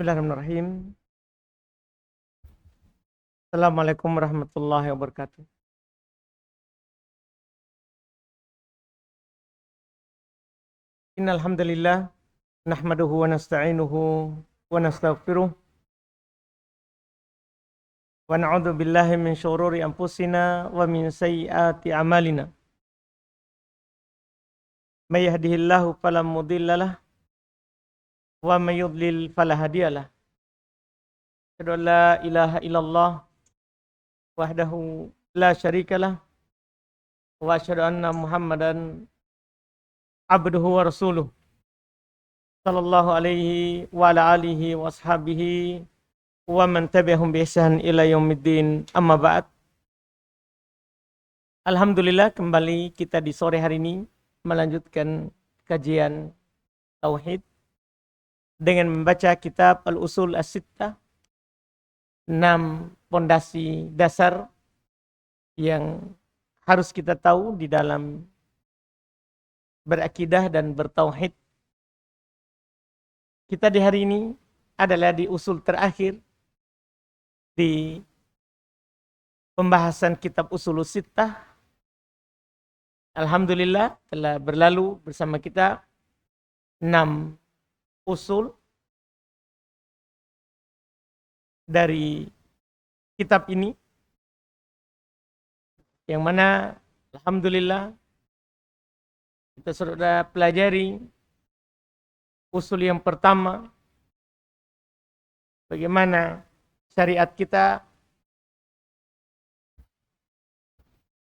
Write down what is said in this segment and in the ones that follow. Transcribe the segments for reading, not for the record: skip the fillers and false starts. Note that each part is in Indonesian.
Bismillahirrahmanirrahim. Assalamualaikum warahmatullahi wabarakatuh. Innal hamdalillah nahmaduhu wa nasta'inuhu wa nastaghfiruh wa na'udzu billahi min syururi anfusina wa min sayyiati a'malina. May yahdihillahu fala mudhillalah wa may yudlil fala hadiyalah. Asyhadu an la ilaha illallah wahdahu la syarikalah wa asyhadu anna Muhammadan abduhu wa rasuluh sallallahu alaihi wa ala alihi wa ashabihi wa man tabi'ahum bi ihsan ila yaumiddin, amma ba'd. Alhamdulillah, kembali kita di sore hari ini melanjutkan kajian tauhid dengan membaca kitab Al-Usul As-Sittah, 6 pondasi dasar yang harus kita tahu di dalam berakidah dan bertauhid. Kita di hari ini adalah di usul terakhir di pembahasan kitab Usul Sittah. Alhamdulillah telah berlalu bersama kita 6 usul dari kitab ini, yang mana alhamdulillah kita sudah pelajari usul yang pertama, bagaimana syariat kita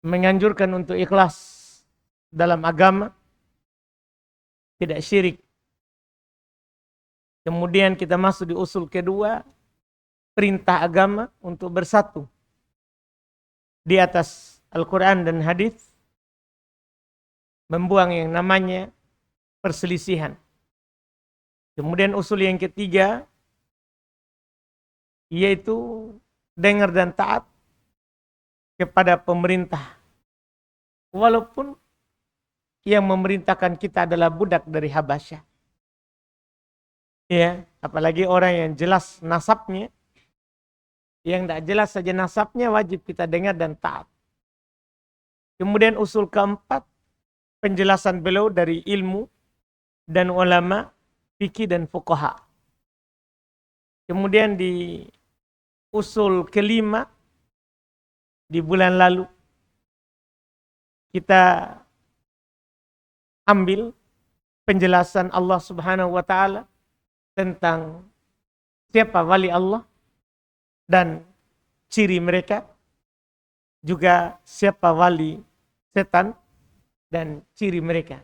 menganjurkan untuk ikhlas dalam agama, tidak syirik. Kemudian kita masuk di usul kedua, perintah agama untuk bersatu di atas Al-Quran dan hadis, membuang yang namanya perselisihan. Kemudian usul yang ketiga, yaitu dengar dan taat kepada pemerintah, walaupun yang memerintahkan kita adalah budak dari Habasyah. Ya, apalagi orang yang jelas nasabnya. Yang tidak jelas saja nasabnya wajib kita dengar dan taat. Kemudian usul keempat, penjelasan beliau dari ilmu dan ulama, fikih dan fuqaha. Kemudian di usul kelima, di bulan lalu, kita ambil penjelasan Allah Subhanahu wa Ta'ala tentang siapa wali Allah dan ciri mereka, juga siapa wali setan dan ciri mereka.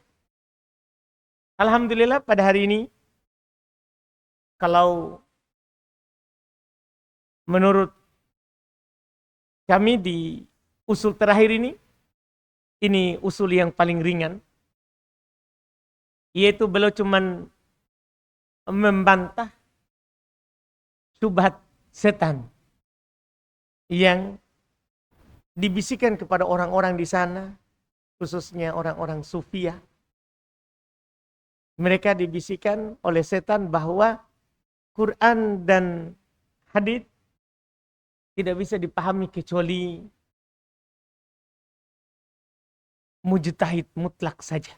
Alhamdulillah pada hari ini, kalau menurut kami di usul terakhir ini usul yang paling ringan, yaitu beliau cuman membantah syubhat setan yang dibisikkan kepada orang-orang di sana, khususnya orang-orang Sufiyah. Mereka dibisikkan oleh setan bahwa Quran dan hadits tidak bisa dipahami kecuali mujtahid mutlak saja,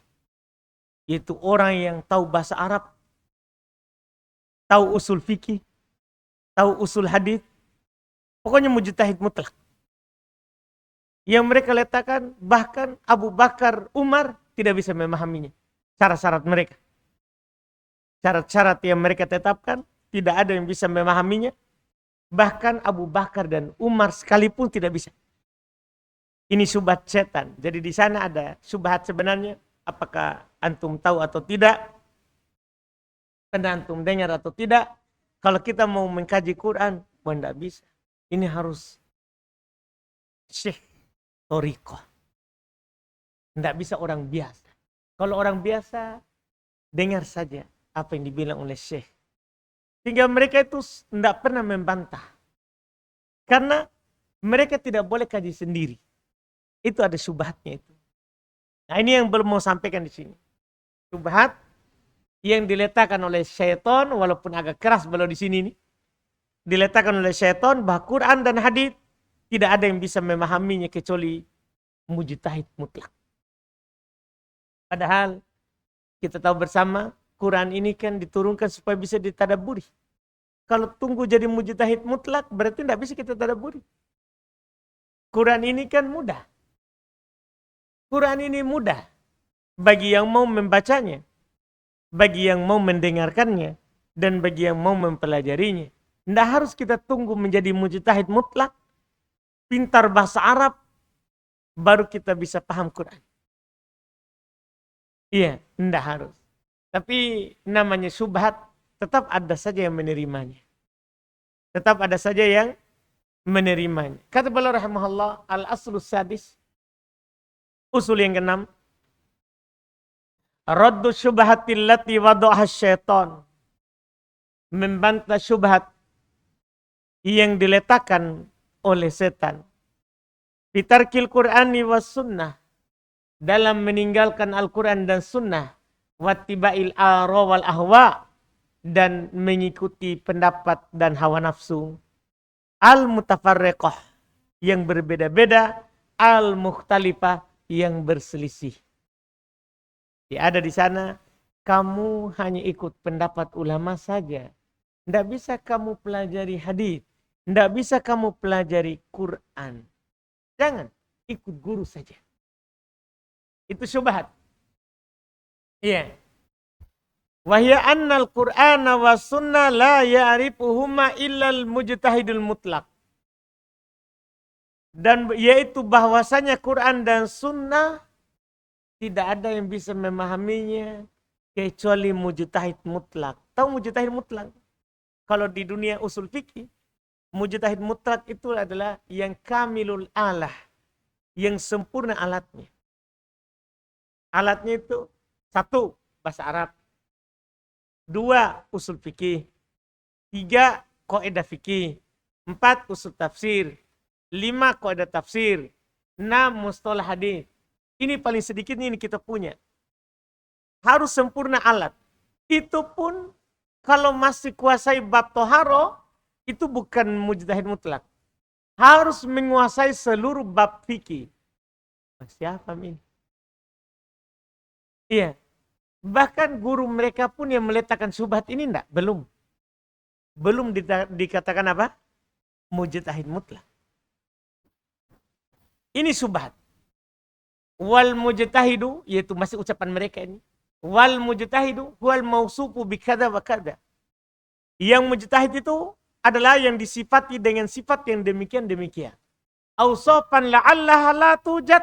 yaitu orang yang tahu bahasa Arab, tahu usul fikih, tahu usul hadis, pokoknya mujtahid mutlak. Yang mereka letakkan bahkan Abu Bakar, Umar tidak bisa memahaminya. Syarat-syarat mereka, syarat-syarat yang mereka tetapkan, tidak ada yang bisa memahaminya. Bahkan Abu Bakar dan Umar sekalipun tidak bisa. Ini syubhat setan. Jadi di sana ada syubhat sebenarnya. Apakah antum tahu atau tidak? Pernah antum dengar atau tidak? Kalau kita mau mengkaji Quran, tidak bisa. Ini harus syekh torikoh. Tidak bisa orang biasa. Kalau orang biasa, dengar saja apa yang dibilang oleh syekh. Sehingga mereka itu tidak pernah membantah. Karena mereka tidak boleh kaji sendiri. Itu ada syubhatnya itu. Nah, ini yang belum mau sampaikan di sini. Syubhat yang diletakkan oleh syaitan, walaupun agak keras beliau di sini nih, diletakkan oleh syaitan bahwa Quran dan hadis tidak ada yang bisa memahaminya kecuali mujtahid mutlak. Padahal kita tahu bersama Quran ini kan diturunkan supaya bisa ditadaburi. Kalau tunggu jadi mujtahid mutlak berarti tidak bisa kita tadaburi. Quran ini kan mudah. Quran ini mudah bagi yang mau membacanya, bagi yang mau mendengarkannya, dan bagi yang mau mempelajarinya. Tidak harus kita tunggu menjadi mujtahid mutlak, pintar bahasa Arab, baru kita bisa paham Quran. Iya, tidak harus. Tapi namanya syubhat, tetap ada saja yang menerimanya. Tetap ada saja yang menerimanya. Kata beliau rahimahullah, al-aslus sadis, usul yang keenam, raddu syubhatil lati wada'ha syaitan, membantah syubhat yang diletakkan oleh setan. Bitarkil Qur'ani was sunnah, dalam meninggalkan Al-Quran dan sunnah, wattiba'il ara wal ahwa, dan mengikuti pendapat dan hawa nafsu, al-mutafarriqah, yang berbeda-beda, al-mukhtalifah, yang berselisih. Ada di sana, kamu hanya ikut pendapat ulama saja. Tidak bisa kamu pelajari hadis. Tidak bisa kamu pelajari Quran. Jangan, ikut guru saja. Itu syubhat. Iya. Wahya annal Qur'ana wa sunnah la ya'rifuhuma illal mujtahidul mutlak. Dan yaitu bahwasanya Quran dan sunnah tidak ada yang bisa memahaminya kecuali mujtahid mutlak. Tahu mujtahid mutlak? Kalau di dunia usul fikih, mujtahid mutlak itu adalah yang kamilul alah, yang sempurna alatnya. Alatnya itu 1, bahasa Arab. 2, usul fikih. 3, kaidah fikih. 4, usul tafsir. 5, kaidah tafsir. 6, mustalah hadis. Ini paling sedikit ini kita punya. Harus sempurna alat. Itu pun kalau masih kuasai bab toharo, itu bukan mujtahid mutlak. Harus menguasai seluruh bab fikih. Siapa ini? Iya. Bahkan guru mereka pun yang meletakkan syubhat ini enggak, belum. Belum dikatakan apa? Mujtahid mutlak. Ini syubhat. Wal mujtahidu, yaitu masih ucapan mereka ini. Wal mujtahidu wal mausufu bikada wa kada. Yang mujtahid itu adalah yang disifati dengan sifat yang demikian-demikian. Ausofan la'allaha la tujad.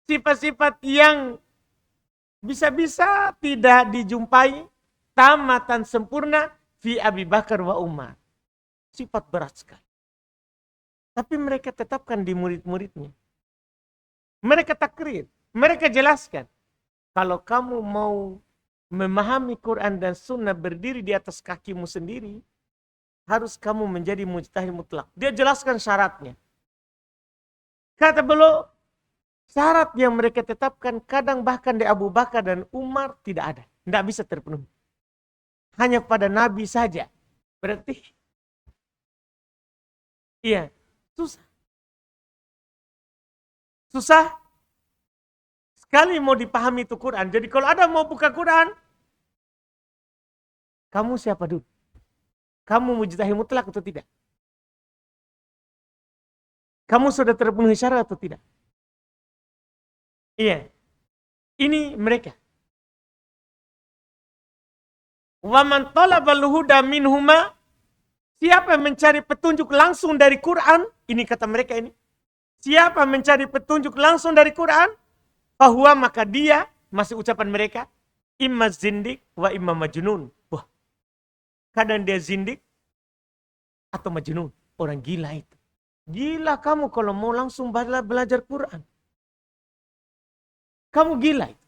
Sifat-sifat yang bisa-bisa tidak dijumpai tamatan sempurna fi Abi Bakar wa Umar. Sifat berat sekali. Tapi mereka tetapkan di murid-muridnya. Mereka takrir, mereka jelaskan. Kalau kamu mau memahami Quran dan sunnah berdiri di atas kakimu sendiri, harus kamu menjadi mujtahid mutlak. Dia jelaskan syaratnya. Kata beliau, syarat yang mereka tetapkan kadang bahkan di Abu Bakar dan Umar tidak ada. Tidak bisa terpenuhi. Hanya pada Nabi saja. Berarti, iya, susah. Susah sekali mau dipahami itu Quran. Jadi kalau ada mau buka Quran, kamu siapa dulu? Kamu mujtahid mutlak atau tidak? Kamu sudah terpenuhi syarat atau tidak? Iya. Ini mereka. Wa man talabal huda minhuma, siapa mencari petunjuk langsung dari Quran, ini kata mereka ini. Siapa mencari petunjuk langsung dari Quran, bahwa maka dia, masih ucapan mereka, imma zindik wa imma majnun. Wah, kadang dia zindik atau majnun, orang gila itu. Gila kamu kalau mau langsung belajar Quran. Kamu gila itu.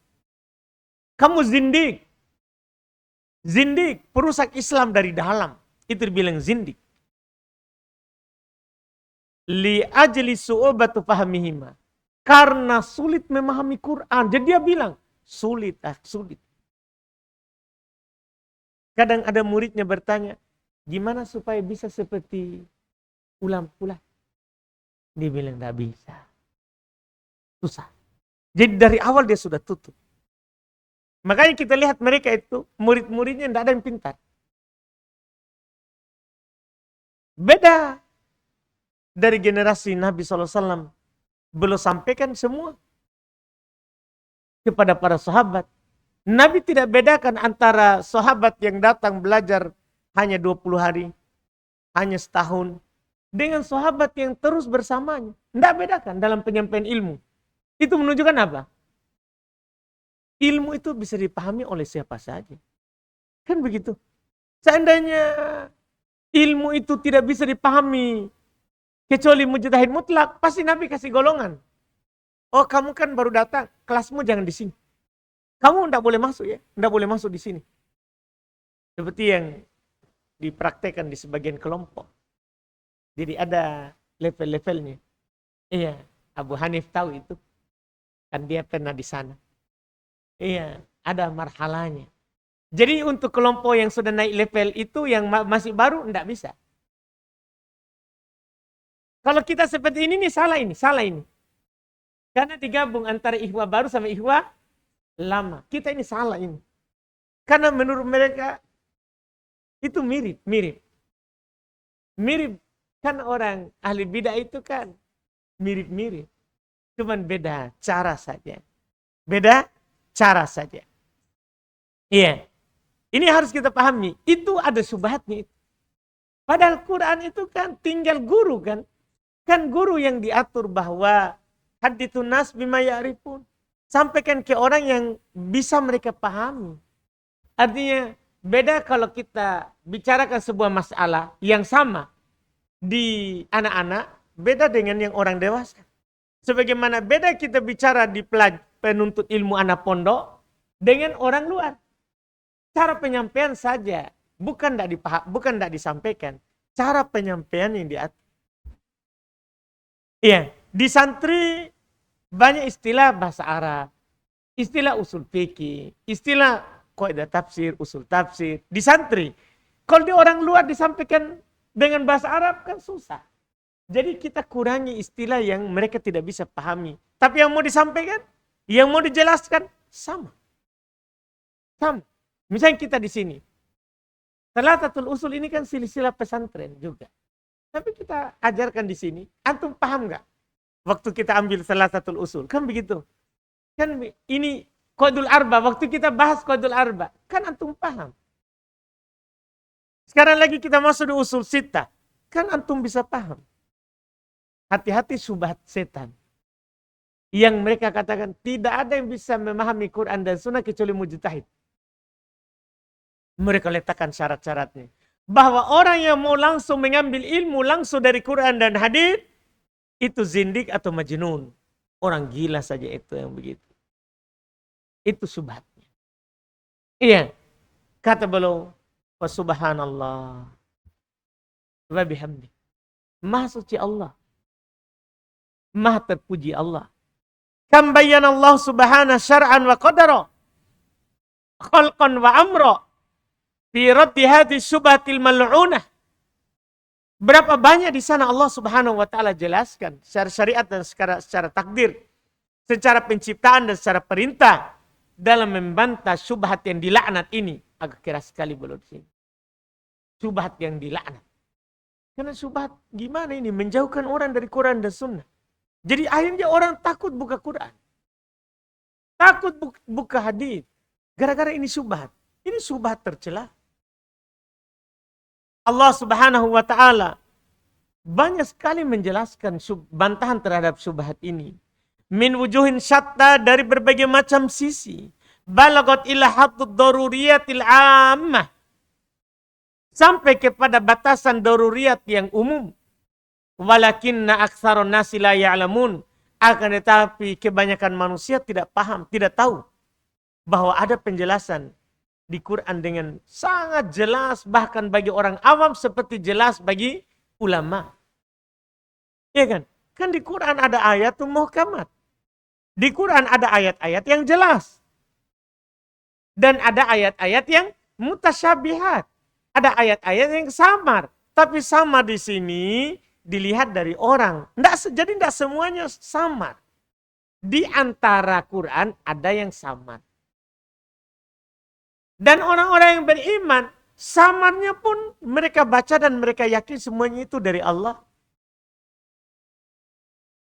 Kamu zindik. Zindik, perusak Islam dari dalam. Itu dibilang zindik. Li ajli su'ubatu fahamihima. Karena sulit memahami Quran. Jadi dia bilang, sulit. Kadang ada muridnya bertanya, gimana supaya bisa seperti ulam pula? Dia bilang tidak bisa. Susah. Jadi dari awal dia sudah tutup. Makanya kita lihat mereka itu, murid-muridnya tidak ada yang pintar. Beda dari generasi Nabi SAW. Belum sampaikan semua kepada para sahabat. Nabi tidak bedakan antara sahabat yang datang belajar hanya 20 hari, hanya setahun, dengan sahabat yang terus bersamanya. Tidak bedakan dalam penyampaian ilmu. Itu menunjukkan apa? Ilmu itu bisa dipahami oleh siapa saja. Kan begitu. Seandainya ilmu itu tidak bisa dipahami kecuali mujtahid mutlak, pasti Nabi kasih golongan. Oh, kamu kan baru datang, kelasmu jangan di sini. Kamu tidak boleh masuk ya, tidak boleh masuk di sini. Seperti yang dipraktekkan di sebagian kelompok. Jadi ada level-levelnya. Iya, Abu Hanif tahu itu. Kan dia pernah di sana. Iya, ada marhalanya. Jadi untuk kelompok yang sudah naik level itu, yang masih baru, tidak bisa. Kalau kita seperti ini salah ini. Karena digabung antara ikhwah baru sama ikhwah lama. Kita ini salah ini. Karena menurut mereka itu mirip. Mirip. Kan orang ahli bidah itu kan mirip-mirip. Cuman beda cara saja. Iya. Ini harus kita pahami. Itu ada syubhatnya. Padahal Quran itu kan tinggal guru kan. Kan guru yang diatur bahwa hadithun nas bima ya'rifun. Sampaikan ke orang yang bisa mereka pahami. Artinya beda kalau kita bicarakan sebuah masalah yang sama di anak-anak, beda dengan yang orang dewasa. Sebagaimana beda kita bicara di penuntut ilmu anak pondok dengan orang luar. Cara penyampaian saja, bukan tidak disampaikan. Cara penyampaian yang diatur. Iya, di santri banyak istilah bahasa Arab, istilah usul fikih, istilah kaidah tafsir, usul tafsir. Di santri, kalau di orang luar disampaikan dengan bahasa Arab kan susah. Jadi kita kurangi istilah yang mereka tidak bisa pahami. Tapi yang mau disampaikan, yang mau dijelaskan sama. Misalnya kita di sini, Thalathatul Usul ini kan silsilah pesantren juga. Tapi kita ajarkan di sini, antum paham nggak? Waktu kita ambil Thalathatul Usul, kan begitu. Kan ini Qaidul Arba, waktu kita bahas Qaidul Arba, kan antum paham. Sekarang lagi kita masuk di usul sittah, kan antum bisa paham. Hati-hati syubhat setan. Yang mereka katakan tidak ada yang bisa memahami Quran dan Sunnah kecuali mujtahid. Mereka letakkan syarat-syaratnya. Bahwa orang yang mau langsung mengambil ilmu langsung dari Quran dan hadis itu zindik atau majnun. Orang gila saja itu yang begitu. Itu syubhatnya. Iya. Kata beliau, wa subhanallah wa bihamdi. Maha suci Allah. Maha terpuji Allah. Kam bayyana Allah subhanahu syar'an wa qadara. Khalqan wa amra. Fi raddi hadhihi syubhatil mal'unah. Berapa banyak di sana Allah Subhanahu wa taala jelaskan secara syariat dan secara takdir, secara penciptaan dan secara perintah dalam membantah syubhat yang dilaknat ini. Agak keras sekali beliau di sini. Syubhat yang dilaknat. Karena syubhat gimana ini menjauhkan orang dari Quran dan Sunnah. Jadi akhirnya orang takut buka Quran. Takut buka hadis. Gara-gara ini syubhat. Ini syubhat tercela. Allah Subhanahu wa taala banyak sekali menjelaskan bantahan terhadap syubhat ini. Min wujuhin syatta, dari berbagai macam sisi. Balagot ila haddud daruriyatil ammah. Sampai kepada batasan daruriyat yang umum. Walakinna aktsarun nasi la ya'lamun. Akan tetapi kebanyakan manusia tidak paham, tidak tahu bahwa ada penjelasan di Quran dengan sangat jelas, bahkan bagi orang awam seperti jelas bagi ulama. Ya kan? Kan di Quran ada ayat muhkamat. Di Quran ada ayat-ayat yang jelas. Dan ada ayat-ayat yang mutasyabihat. Ada ayat-ayat yang samar. Tapi samar di sini dilihat dari orang. Jadi tidak semuanya samar. Di antara Quran ada yang samar. Dan orang-orang yang beriman, samarnya pun mereka baca dan mereka yakin semuanya itu dari Allah.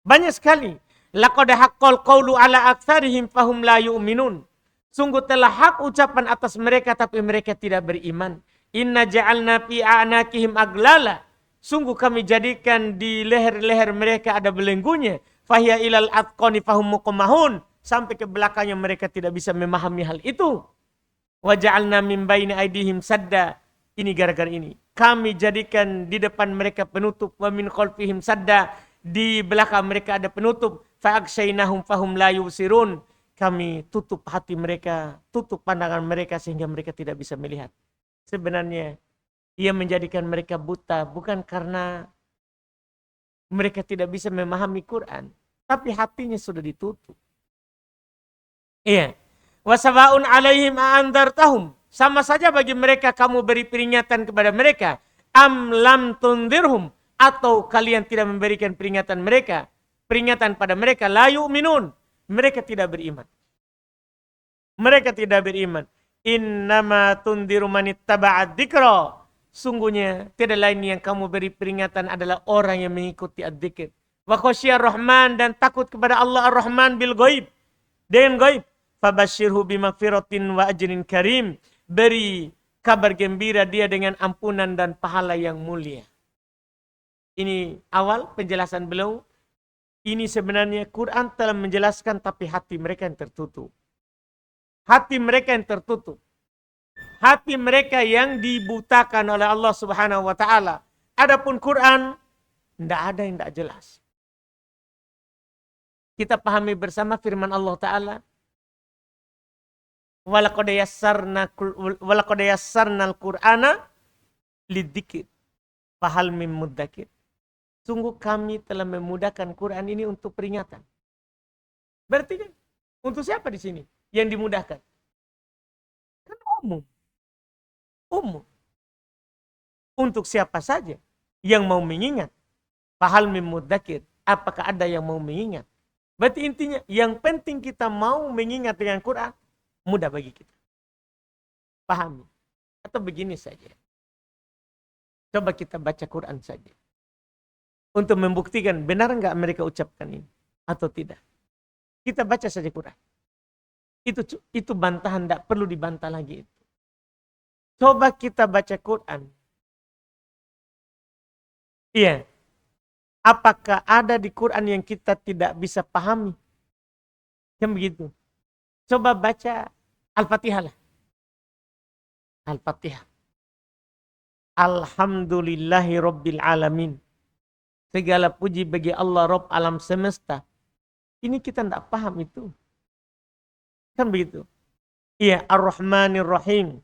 Banyak sekali. Laqad haqqal qawlu ala aktsarihim fahum la yu'minun. Sungguh telah hak ucapan atas mereka tapi mereka tidak beriman. Inna ja'alna fi a'naqihim aglala. Sungguh kami jadikan di leher-leher mereka ada belenggunya. Fahiya ilal atqani fahum muqmahun. Sampai ke belakangnya mereka tidak bisa memahami hal itu. Wa ja'alna min baini aidihim sadda. Ini gara-gara ini. Kami jadikan di depan mereka penutup. Wa min khalfihim sadda. Di belakang mereka ada penutup. Fa'aksyainahum fahum la yubsirun. Kami tutup hati mereka, tutup pandangan mereka sehingga mereka tidak bisa melihat. Sebenarnya ia menjadikan mereka buta bukan karena mereka tidak bisa memahami Quran, tapi hatinya sudah ditutup. Iya. Wasawaun alaihim a'andartahum. Sama saja bagi mereka kamu beri peringatan kepada mereka. Am lam tundirhum. Atau kalian tidak memberikan peringatan mereka. Peringatan pada mereka. La yu'minun. Mereka tidak beriman. Mereka tidak beriman. Innama tundiru manittaba'ad dzikra. Sungguhnya tidak lain yang kamu beri peringatan adalah orang yang mengikuti ad-dzikr. Wa khasyiyar rahman dan takut kepada Allah ar-Rahman bil ghaib. Dengan ghaib. Fabasyirhu bimaghfiratin wa ajrin karim. Beri kabar gembira dia dengan ampunan dan pahala yang mulia. Ini awal penjelasan beliau. Ini sebenarnya Quran telah menjelaskan tapi hati mereka yang tertutup. Hati mereka yang tertutup. Hati mereka yang dibutakan oleh Allah Subhanahu wa taala. Adapun Quran tidak ada yang tidak jelas. Kita pahami bersama firman Allah taala. Walaqad yassarnal Qur'ana lidzikr fahal mim mudzakir. Sungguh kami telah memudahkan Quran ini untuk peringatan. Berarti kan untuk siapa di sini yang dimudahkan? Kan umum. Umum. Untuk siapa saja yang mau mengingat. Fahal mim mudzakir. Apakah ada yang mau mengingat? Berarti intinya yang penting kita mau mengingat dengan Quran. Mudah bagi kita. Pahami. Atau begini saja. Coba kita baca Quran saja. Untuk membuktikan benar enggak mereka ucapkan ini. Atau tidak. Kita baca saja Quran. Itu bantahan. Tidak perlu dibantah lagi itu. Coba kita baca Quran. Iya. Apakah ada di Quran yang kita tidak bisa pahami? Kan begitu. Coba baca Al-Fatihah lah. Al-Fatihah. Alhamdulillahi Rabbil Alamin. Segala puji bagi Allah Rabb alam semesta. Ini kita tidak paham itu. Kan begitu. Iya, Ar-Rahmanir Rahim.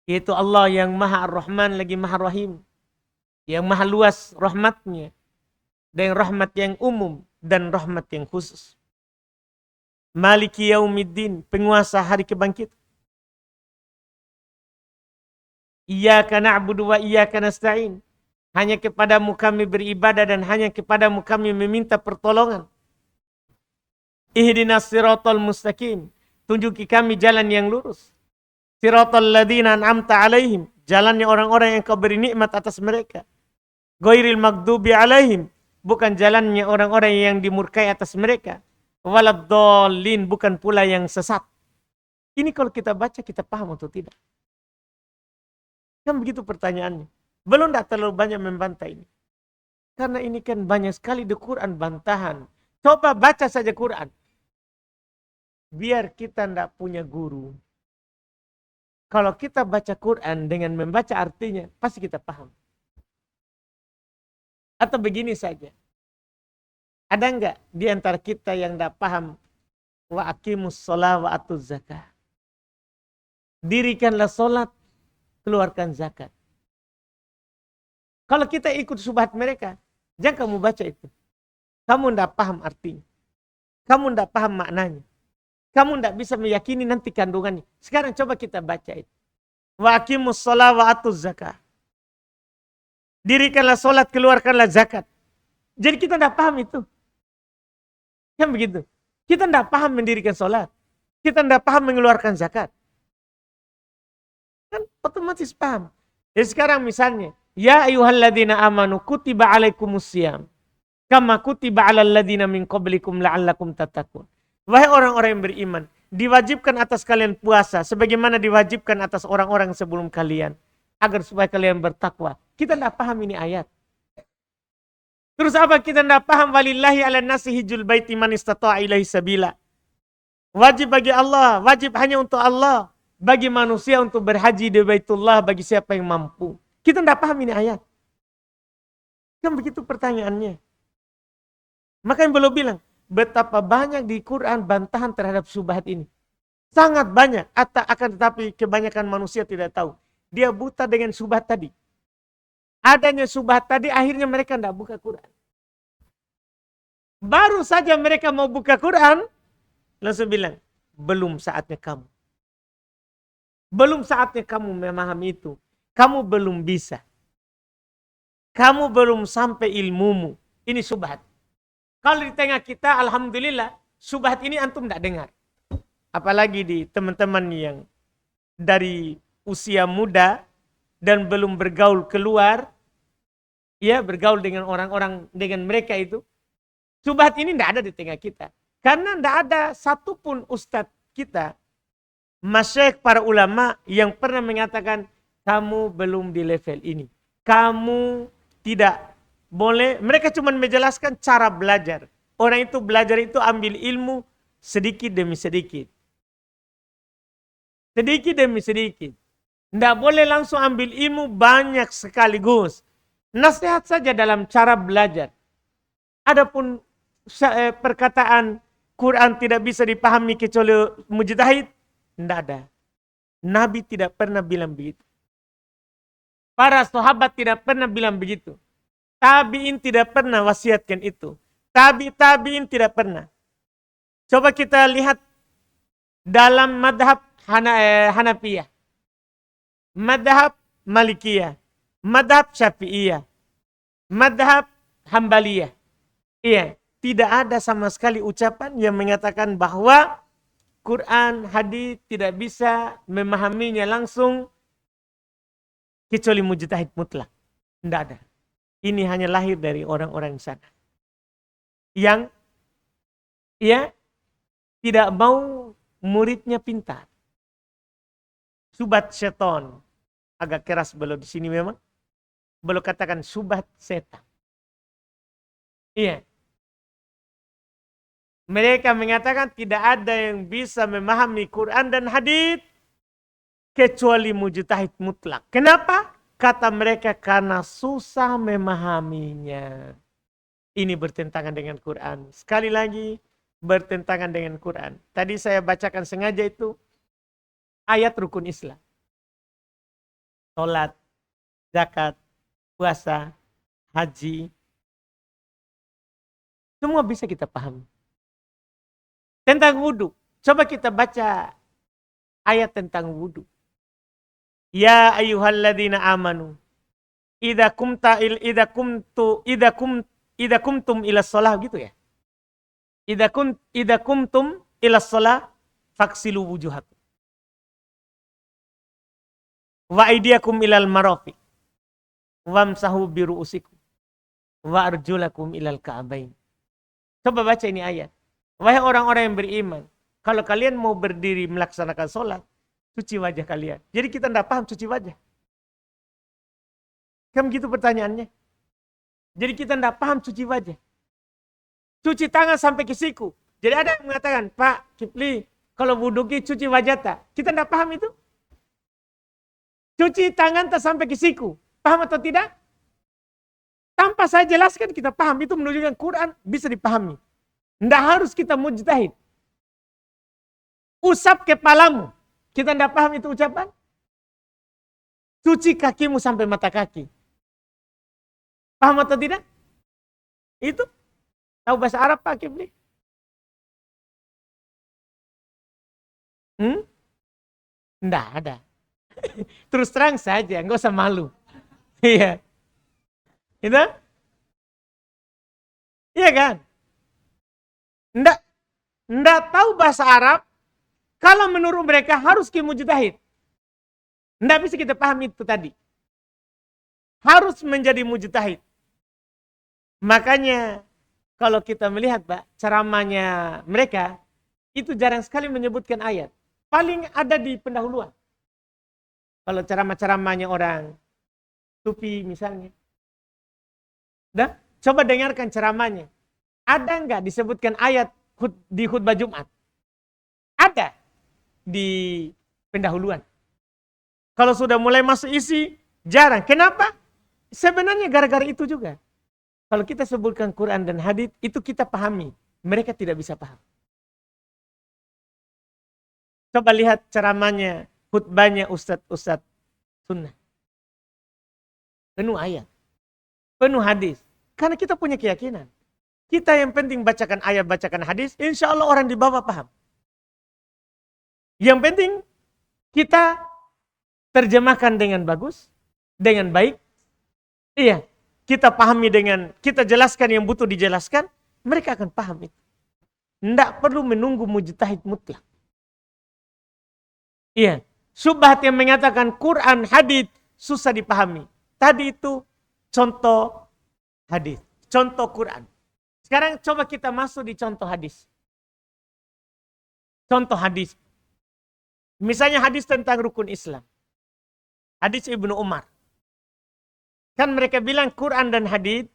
Yaitu Allah yang Maha Ar-Rahman lagi Maha Rahim. Yang Maha luas rahmatnya. Dan rahmat yang umum dan rahmat yang khusus. Maliki yaumiddin, penguasa hari kebangkitan. Iyyaka na'budu wa iyyaka nasta'in. Hanya kepadamu kami beribadah dan hanya kepadamu kami meminta pertolongan. Ihdinas siratal mustaqim. Tunjuki kami jalan yang lurus. Siratal ladzina an'amta alaihim. Jalannya orang-orang yang kau beri nikmat atas mereka. Ghairil maghdubi alaihim. Bukan jalannya orang-orang yang dimurkai atas mereka. Waladdallin, bukan pula yang sesat. Ini kalau kita baca kita paham atau tidak? Kan begitu pertanyaannya. Belum tidak terlalu banyak membantah ini. Karena ini kan banyak sekali di Quran bantahan. Coba baca saja Quran. Biar kita tidak punya guru. Kalau kita baca Quran dengan membaca artinya, pasti kita paham. Atau begini saja. Ada enggak di antara kita yang tidak paham wa aqimus shalah wa atuz zakah? Dirikanlah salat, keluarkan zakat. Kalau kita ikut syubhat mereka, jangan kamu baca itu. Kamu tidak paham artinya. Kamu tidak paham maknanya. kamu tidak bisa meyakini nanti kandungannya. Sekarang coba kita baca itu. Wa aqimus shalah wa atuz zakah. Dirikanlah sholat, keluarkanlah zakat. Jadi kita tidak paham itu. Kan begitu. Kita tidak paham mendirikan sholat. Kita tidak paham mengeluarkan zakat. Kan otomatis paham. Jadi sekarang misalnya, ya ayyuhalladzina amanu kutiba alaikumusiyam kama kutiba alal ladzina min qablikum la'allakum tattaqun. Wahai orang-orang yang beriman, diwajibkan atas kalian puasa sebagaimana diwajibkan atas orang-orang sebelum kalian agar supaya kalian bertakwa. Kita tidak paham ini ayat. Terus apa kita tidak paham? Walillahi ala nasi hijjul baiti man istata'a ilaihi sabila. Wajib bagi Allah, wajib hanya untuk Allah. Bagi manusia untuk berhaji di Baitullah bagi siapa yang mampu. Kita tidak paham ini ayat. Kan begitu pertanyaannya. Makanya belum bilang, betapa banyak di Quran bantahan terhadap syubhat ini. Sangat banyak, akan tetapi kebanyakan manusia tidak tahu. Dia buta dengan syubhat tadi. Adanya syubhat tadi, akhirnya mereka tidak buka Quran. Baru saja mereka mau buka Quran, langsung bilang, belum saatnya kamu. Belum saatnya kamu memahami itu. Kamu belum bisa. Kamu belum sampai ilmumu. Ini syubhat. Kalau di tengah kita, alhamdulillah, syubhat ini antum tidak dengar. Apalagi di teman-teman yang dari usia muda dan belum bergaul keluar, ya bergaul dengan orang-orang, dengan mereka itu, syubhat ini tidak ada di tengah kita. Karena tidak ada satupun ustadz kita, masyayikh para ulama yang pernah mengatakan, kamu belum di level ini. Kamu tidak boleh, mereka cuma menjelaskan cara belajar. Orang itu belajar itu ambil ilmu sedikit demi sedikit. Sedikit demi sedikit. Tidak boleh langsung ambil ilmu banyak sekaligus. Nasihat saja dalam cara belajar. Adapun perkataan Quran tidak bisa dipahami kecuali mujtahid, tidak ada. Nabi tidak pernah bilang begitu. Para sahabat tidak pernah bilang begitu. Tabi'in tidak pernah wasiatkan itu. Tabi'in tidak pernah. Coba kita lihat dalam madhab Hanafiyah, madhab Malikiyah, madhab Syafi'iyah, madhab Hambaliyah. Iya, tidak ada sama sekali ucapan yang mengatakan bahwa Quran, hadis tidak bisa memahaminya langsung kecuali mujtahid mutlak. Tidak ada. Ini hanya lahir dari orang-orang sana. Yang ya tidak mau muridnya pintar. Subhat seton. Agak keras belum di sini memang. Belum katakan subhat setan. Iya. Mereka mengatakan tidak ada yang bisa memahami Quran dan hadis kecuali mujtahid mutlak. Kenapa? Kata mereka karena susah memahaminya. Ini bertentangan dengan Quran. Sekali lagi bertentangan dengan Quran. Tadi saya bacakan sengaja itu ayat rukun Islam. Salat, zakat, puasa, haji. Semua bisa kita pahami. Tentang wudhu. Coba kita baca ayat tentang wudhu. Ya ayyuhalladzina amanu. Idza kumtum ila shalah gitu ya. Idza kumtum ila shalah faksilu wujuhakum. Wa aydiyakum ilal marafiq. Wamsahu biru'usikum. Wa arjulakum ilal ka'bain. Coba baca ini ayat. Wahai orang-orang yang beriman, kalau kalian mau berdiri melaksanakan sholat, cuci wajah kalian. Jadi kita tidak paham cuci wajah. Kan begitu pertanyaannya. Jadi kita tidak paham cuci wajah. Cuci tangan sampai ke siku. Jadi ada yang mengatakan, Pak Kipli, kalau wuduki cuci wajah tak? Kita tidak paham itu. Cuci tangan tak sampai ke siku. Paham atau tidak? Tanpa saya jelaskan kita paham. Itu menunjukkan Quran bisa dipahami. Tidak harus kita mujtahid. Usap kepalamu. Kita tidak paham itu ucapan. Cuci kakimu sampai mata kaki. Paham atau tidak? Itu. Tahu bahasa Arab Pak Kipli? Enggak ada. Terus terang saja, nggak usah malu. Iya. Itu? Iya kan? Enggak, enggak tahu bahasa Arab, kalau menurut mereka harus ke mujtahid. Enggak bisa kita paham itu tadi. Harus menjadi mujtahid. Makanya kalau kita melihat Pak, ceramahnya mereka, itu jarang sekali menyebutkan ayat. Paling ada di pendahuluan. Kalau ceramah-ceramahnya orang Sufi misalnya. Dah, coba dengarkan ceramahnya. Ada nggak disebutkan ayat di khutbah Jumat? Ada di pendahuluan. Kalau sudah mulai masuk isi, jarang. Kenapa? Sebenarnya gara-gara itu juga. Kalau kita sebutkan Quran dan hadits, itu kita pahami. Mereka tidak bisa paham. Coba lihat ceramahnya, khutbahnya Ustadz sunnah. Penuh ayat. Penuh hadis. Karena kita punya keyakinan. Kita yang penting bacakan ayat, bacakan hadis, insya Allah orang di bawah paham. Yang penting kita terjemahkan dengan bagus, dengan baik. Iya, kita pahami dengan, kita jelaskan yang butuh dijelaskan, mereka akan paham itu. Tidak perlu menunggu mujtahid mutlak. Iya, syubhat yang mengatakan Quran, hadis susah dipahami. Tadi itu contoh hadis, contoh Quran. Sekarang coba kita masuk di contoh hadis. Contoh hadis. Misalnya hadis tentang rukun Islam. Hadis Ibnu Umar. Kan mereka bilang Quran dan hadis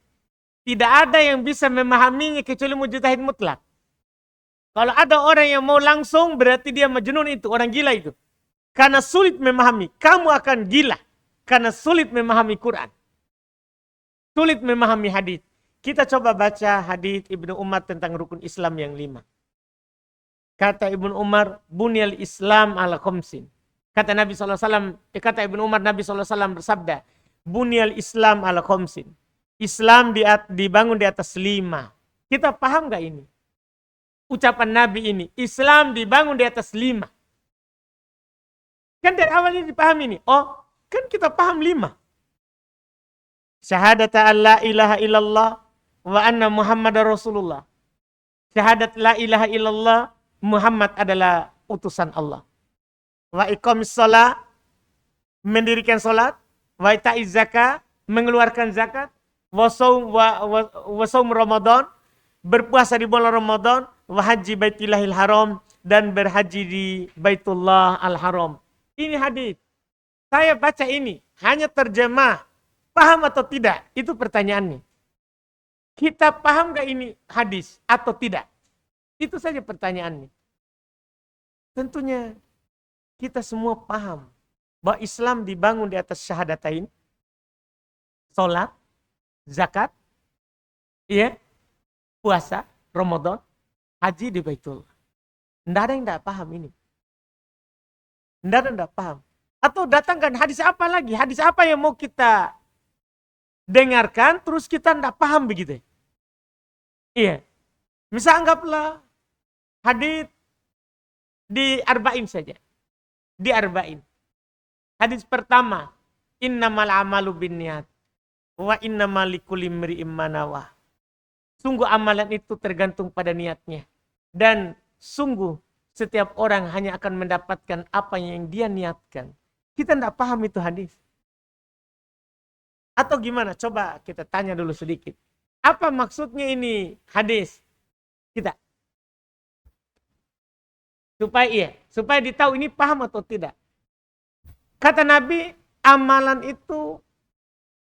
tidak ada yang bisa memahaminya kecuali mujtahid mutlak. Kalau ada orang yang mau langsung berarti dia majnun, itu orang gila itu. Karena sulit memahami. Kamu akan gila karena sulit memahami Quran. Sulit memahami hadis. Kita coba baca hadis Ibnu Umar tentang rukun Islam yang 5. Kata Ibnu Umar, bunyal Islam ala khamsin. Kata Nabi SAW, kata Ibnu Umar, Nabi SAW bersabda, bunyal Islam ala khamsin. Islam dibangun di atas 5. Kita paham gak ini? Ucapan Nabi ini, Islam dibangun di atas 5. Kan dari awal ini dipahami ini. Oh, kan kita paham 5. Syahadata an la ilaha illallah wa anna Muhammad Rasulullah. Syahadat la ilaha illallah, Muhammad adalah utusan Allah. Wa iqamis shalah, mendirikan salat. Wa ita'iz zakat, mengeluarkan zakat. Wa shaum Ramadan, berpuasa di bulan Ramadan. Wa haji baitillahil haram, dan berhaji di Baitullah al-Haram. Ini hadis. Saya baca ini, hanya terjemah. Paham atau tidak? Itu pertanyaannya. Kita paham gak ini hadis atau tidak? Itu saja pertanyaannya. Tentunya kita semua paham bahwa Islam dibangun di atas syahadatain, salat, zakat, iya, puasa, Ramadan, haji di Baitullah. Tidak ada yang tidak paham ini. Tidak ada yang tidak paham. Atau datangkan hadis apa lagi? Hadis apa yang mau kita dengarkan terus kita tidak paham begitu? Iya. Misal anggaplah hadis di Arba'in saja. Di Arba'in. Hadis pertama, innamal amalu binniyat wa innamal likulli imri'in ma nawah. Sungguh amalan itu tergantung pada niatnya. Dan sungguh setiap orang hanya akan mendapatkan apa yang dia niatkan. Kita tidak paham itu hadis. Atau gimana? Coba kita tanya dulu sedikit. Apa maksudnya ini hadis? Kita. Supaya ditahu ini paham atau tidak. Kata Nabi, amalan itu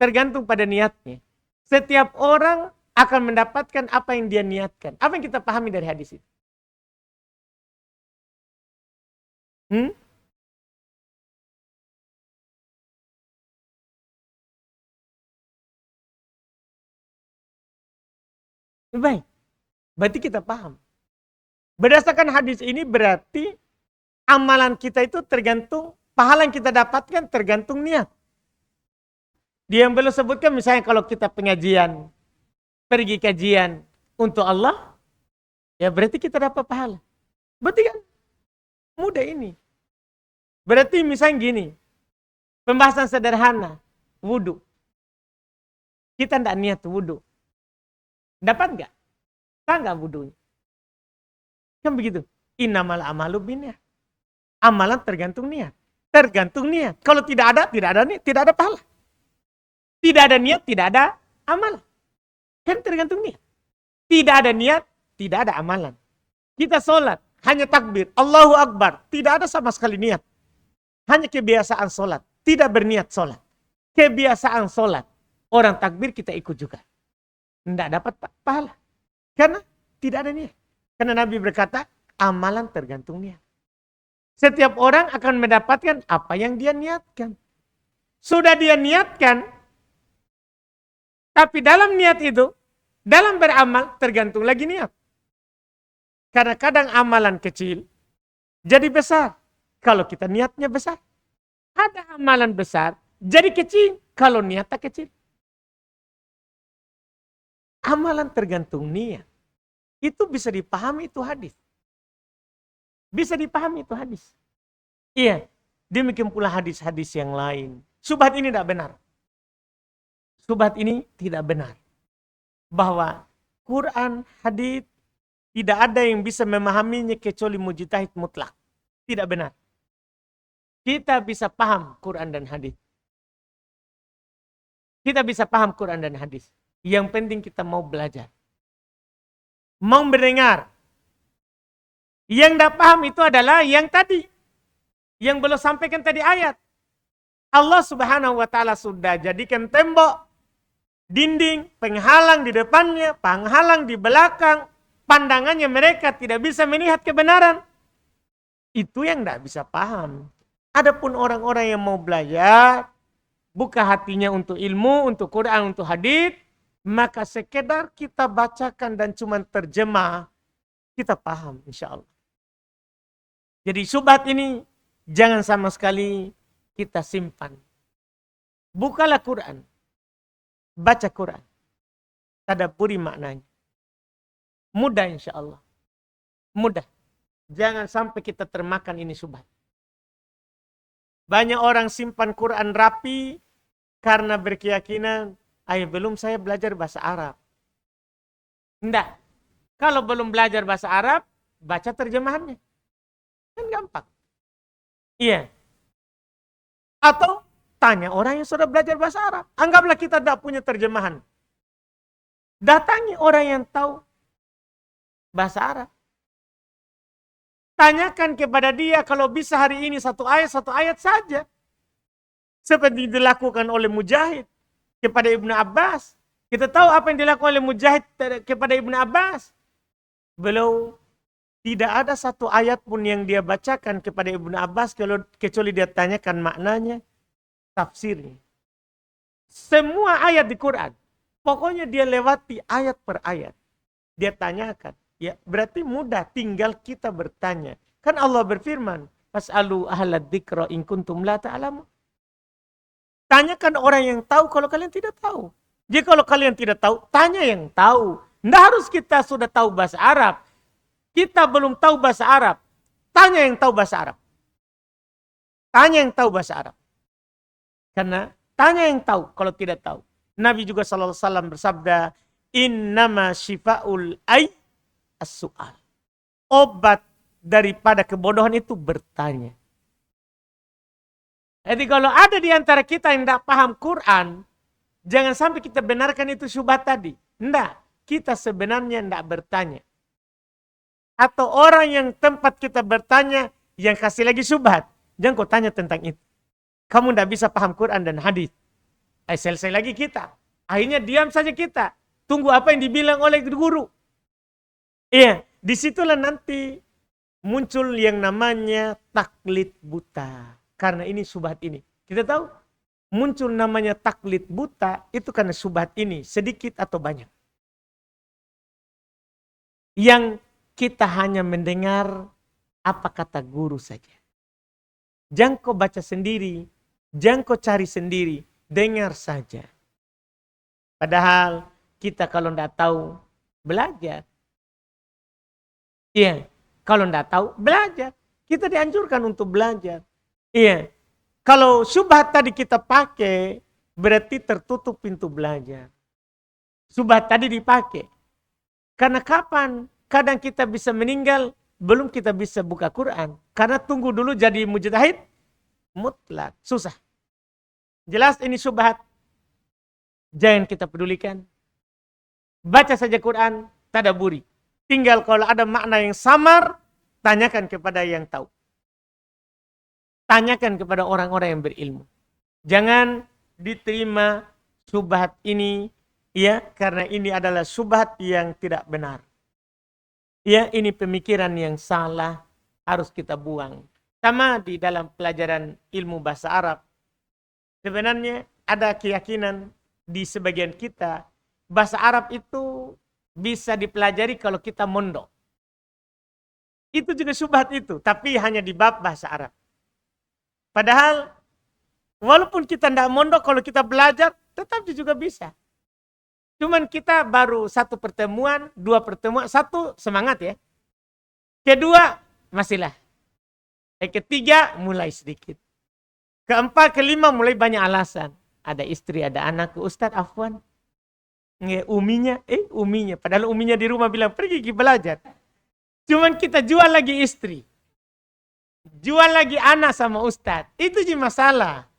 tergantung pada niatnya. Setiap orang akan mendapatkan apa yang dia niatkan. Apa yang kita pahami dari hadis itu? Baik. Berarti kita paham. Berdasarkan hadis ini berarti amalan kita itu tergantung, pahala yang kita dapatkan tergantung niat. Dia yang belum sebutkan misalnya kalau kita pengajian, pergi kajian untuk Allah, ya berarti kita dapat pahala. Berarti kan? Mudah ini. Berarti misalnya gini, pembahasan sederhana, wudhu. Kita tidak niat wudhu. Dapat nggak? Sah nggak wudhunya? Kan begitu. Innamal amalu binniyat. Amalan tergantung niat. Tergantung niat. Kalau tidak ada niat, tidak ada pahala. Tidak ada niat, tidak ada amalan. Kan tergantung niat. Tidak ada niat, tidak ada amalan. Kita sholat, hanya takbir, Allahu Akbar. Tidak ada sama sekali niat. Hanya kebiasaan sholat. Tidak berniat sholat. Kebiasaan sholat. Orang takbir kita ikut juga. Tidak dapat pahala. Karena tidak ada niat. Karena Nabi berkata, amalan tergantung niat. Setiap orang akan mendapatkan apa yang dia niatkan. Sudah dia niatkan, tapi dalam niat itu, dalam beramal tergantung lagi niat. Karena kadang amalan kecil jadi besar kalau kita niatnya besar. Ada amalan besar jadi kecil kalau niatnya kecil. Amalan tergantung niat. Itu bisa dipahami itu hadis. Bisa dipahami itu hadis. Iya, demikian pula hadis-hadis yang lain. Syubhat ini tidak benar. Syubhat ini tidak benar. Bahwa Quran, hadis tidak ada yang bisa memahaminya kecuali mujtahid mutlak. Tidak benar. Kita bisa paham Quran dan hadis. Kita bisa paham Quran dan hadis. Yang penting kita mau belajar. Mau mendengar. Yang tidak paham itu adalah yang tadi. Yang belum sampaikan tadi ayat. Allah Subhanahu wa ta'ala sudah jadikan tembok, dinding, penghalang di depannya, penghalang di belakang. Pandangannya mereka tidak bisa melihat kebenaran. Itu yang tidak bisa paham. Adapun orang-orang yang mau belajar, buka hatinya untuk ilmu, untuk Quran, untuk hadis, maka sekedar kita bacakan dan cuma terjemah, kita paham insya Allah. Jadi syubhat ini jangan sama sekali kita simpan. Bukalah Quran. Baca Quran. Tadabburi maknanya. Mudah insya Allah. Mudah. Jangan sampai kita termakan ini syubhat. Banyak orang simpan Quran rapi karena berkeyakinan, belum saya belajar bahasa Arab. Tidak. Kalau belum belajar bahasa Arab, baca terjemahannya. Kan gampang. Iya. Atau tanya orang yang sudah belajar bahasa Arab. Anggaplah kita tidak punya terjemahan. Datangi orang yang tahu bahasa Arab. Tanyakan kepada dia kalau bisa hari ini satu ayat saja. Seperti dilakukan oleh Mujahid kepada Ibnu Abbas. Kita tahu apa yang dilakukan oleh Mujahid kepada Ibnu Abbas. Beliau tidak ada satu ayat pun yang dia bacakan kepada Ibnu Abbas kecuali dia tanyakan maknanya, tafsirnya. Semua ayat di Quran, pokoknya dia lewati ayat per ayat. Dia tanyakan. Ya, berarti mudah tinggal kita bertanya. Kan Allah berfirman, "Fas'alu ahlad dzikra in kuntum la ta'lamun." Tanyakan orang yang tahu kalau kalian tidak tahu. Jadi kalau kalian tidak tahu, tanya yang tahu. Tidak harus kita sudah tahu bahasa Arab. Kita belum tahu bahasa Arab. Tanya yang tahu bahasa Arab. Tanya yang tahu bahasa Arab. Karena tanya yang tahu kalau tidak tahu. Nabi juga SAW bersabda, "Innama syifa'ul ay as-su'al." Obat daripada kebodohan itu bertanya. Jadi kalau ada di antara kita yang tidak paham Quran, jangan sampai kita benarkan itu syubhat tadi. Tidak. Kita sebenarnya tidak bertanya. Atau orang yang tempat kita bertanya, yang kasih lagi syubhat. Jangan kau tanya tentang itu. Kamu tidak bisa paham Quran dan hadis. Selesai lagi kita. Akhirnya diam saja kita. Tunggu apa yang dibilang oleh guru. Iya, disitulah nanti muncul yang namanya taklid buta. Karena ini syubhat ini. Kita tahu, muncul namanya taklid buta, itu karena syubhat ini. Sedikit atau banyak. Yang kita hanya mendengar apa kata guru saja. Jangan kau baca sendiri, jangan kau cari sendiri, dengar saja. Padahal kita kalau tidak tahu, belajar. Iya, kalau tidak tahu, belajar. Kita dianjurkan untuk belajar. Iya. Kalau syubhat tadi kita pakai, berarti tertutup pintu belajar. Syubhat tadi dipakai. Karena kapan? Kadang kita bisa meninggal, belum kita bisa buka Quran. Karena tunggu dulu jadi mujtahid mutlak. Susah. Jelas ini syubhat. Jangan kita pedulikan. Baca saja Quran, tadabburi. Tinggal kalau ada makna yang samar, tanyakan kepada yang tahu. Tanyakan kepada orang-orang yang berilmu. Jangan diterima syubhat ini, ya, karena ini adalah syubhat yang tidak benar. Ya, ini pemikiran yang salah, harus kita buang. Sama di dalam pelajaran ilmu bahasa Arab. Sebenarnya ada keyakinan di sebagian kita, bahasa Arab itu bisa dipelajari kalau kita mondok. Itu juga syubhat itu, tapi hanya di bab bahasa Arab. Padahal, walaupun kita tidak mondok, kalau kita belajar, tetap juga bisa. Cuman kita baru satu pertemuan, dua pertemuan, satu semangat ya. Kedua, masihlah. Ketiga, mulai sedikit. Keempat, kelima, mulai banyak alasan. Ada istri, ada anak, Ustadz afwan. Uminya. Padahal uminya di rumah bilang, pergi belajar. Cuman kita jual lagi istri. Jual lagi anak sama Ustadz. Itu je masalah.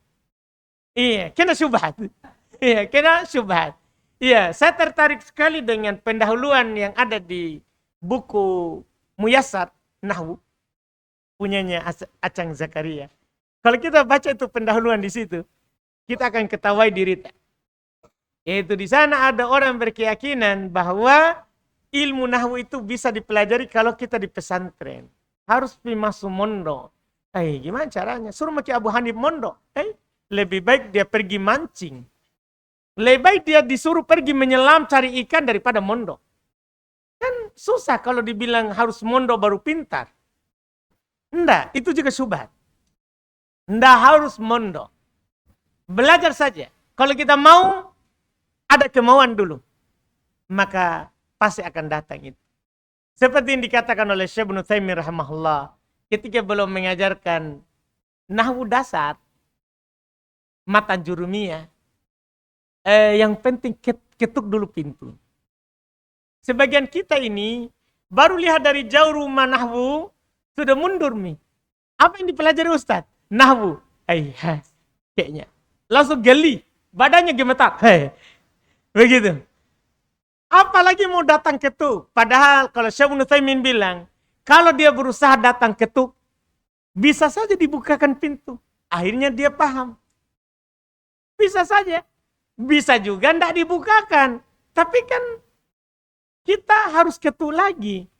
Iya, kena syubhat. Iya, kena syubhat. Iya, saya tertarik sekali dengan pendahuluan yang ada di buku Muyassar Nahwu. Punyanya Acang Zakaria. Kalau kita baca itu pendahuluan di situ, kita akan ketahui diri. Yaitu di sana ada orang berkeyakinan bahwa ilmu nahwu itu bisa dipelajari kalau kita di pesantren. Harus masuk mondok. Gimana caranya? Suruh maki Abu Hanif mondok. Lebih baik dia pergi mancing. Lebih baik dia disuruh pergi menyelam cari ikan daripada mondok. Kan susah kalau dibilang harus mondok baru pintar. Enggak, itu juga syubhat. Enggak harus mondok. Belajar saja. Kalau kita mau, ada kemauan dulu, maka pasti akan datang itu. Seperti yang dikatakan oleh Syekh Ibnu Taimiyah rahimahullah, ketika belum mengajarkan nahwu dasar, matan jurumiyah, yang penting ketuk dulu pintu. Sebagian kita ini baru lihat dari jauh rumah nahwu, sudah mundur nih. Apa yang dipelajari Ustadz? Nahwu. Kayaknya. Langsung geli. Badannya gemetar. Begitu. Apalagi mau datang ketuk. Padahal kalau Syekh Ibnu Taimiyah bilang, kalau dia berusaha datang ketuk, bisa saja dibukakan pintu. Akhirnya dia paham. Bisa saja. Bisa juga tidak dibukakan. Tapi kan kita harus ketuk lagi.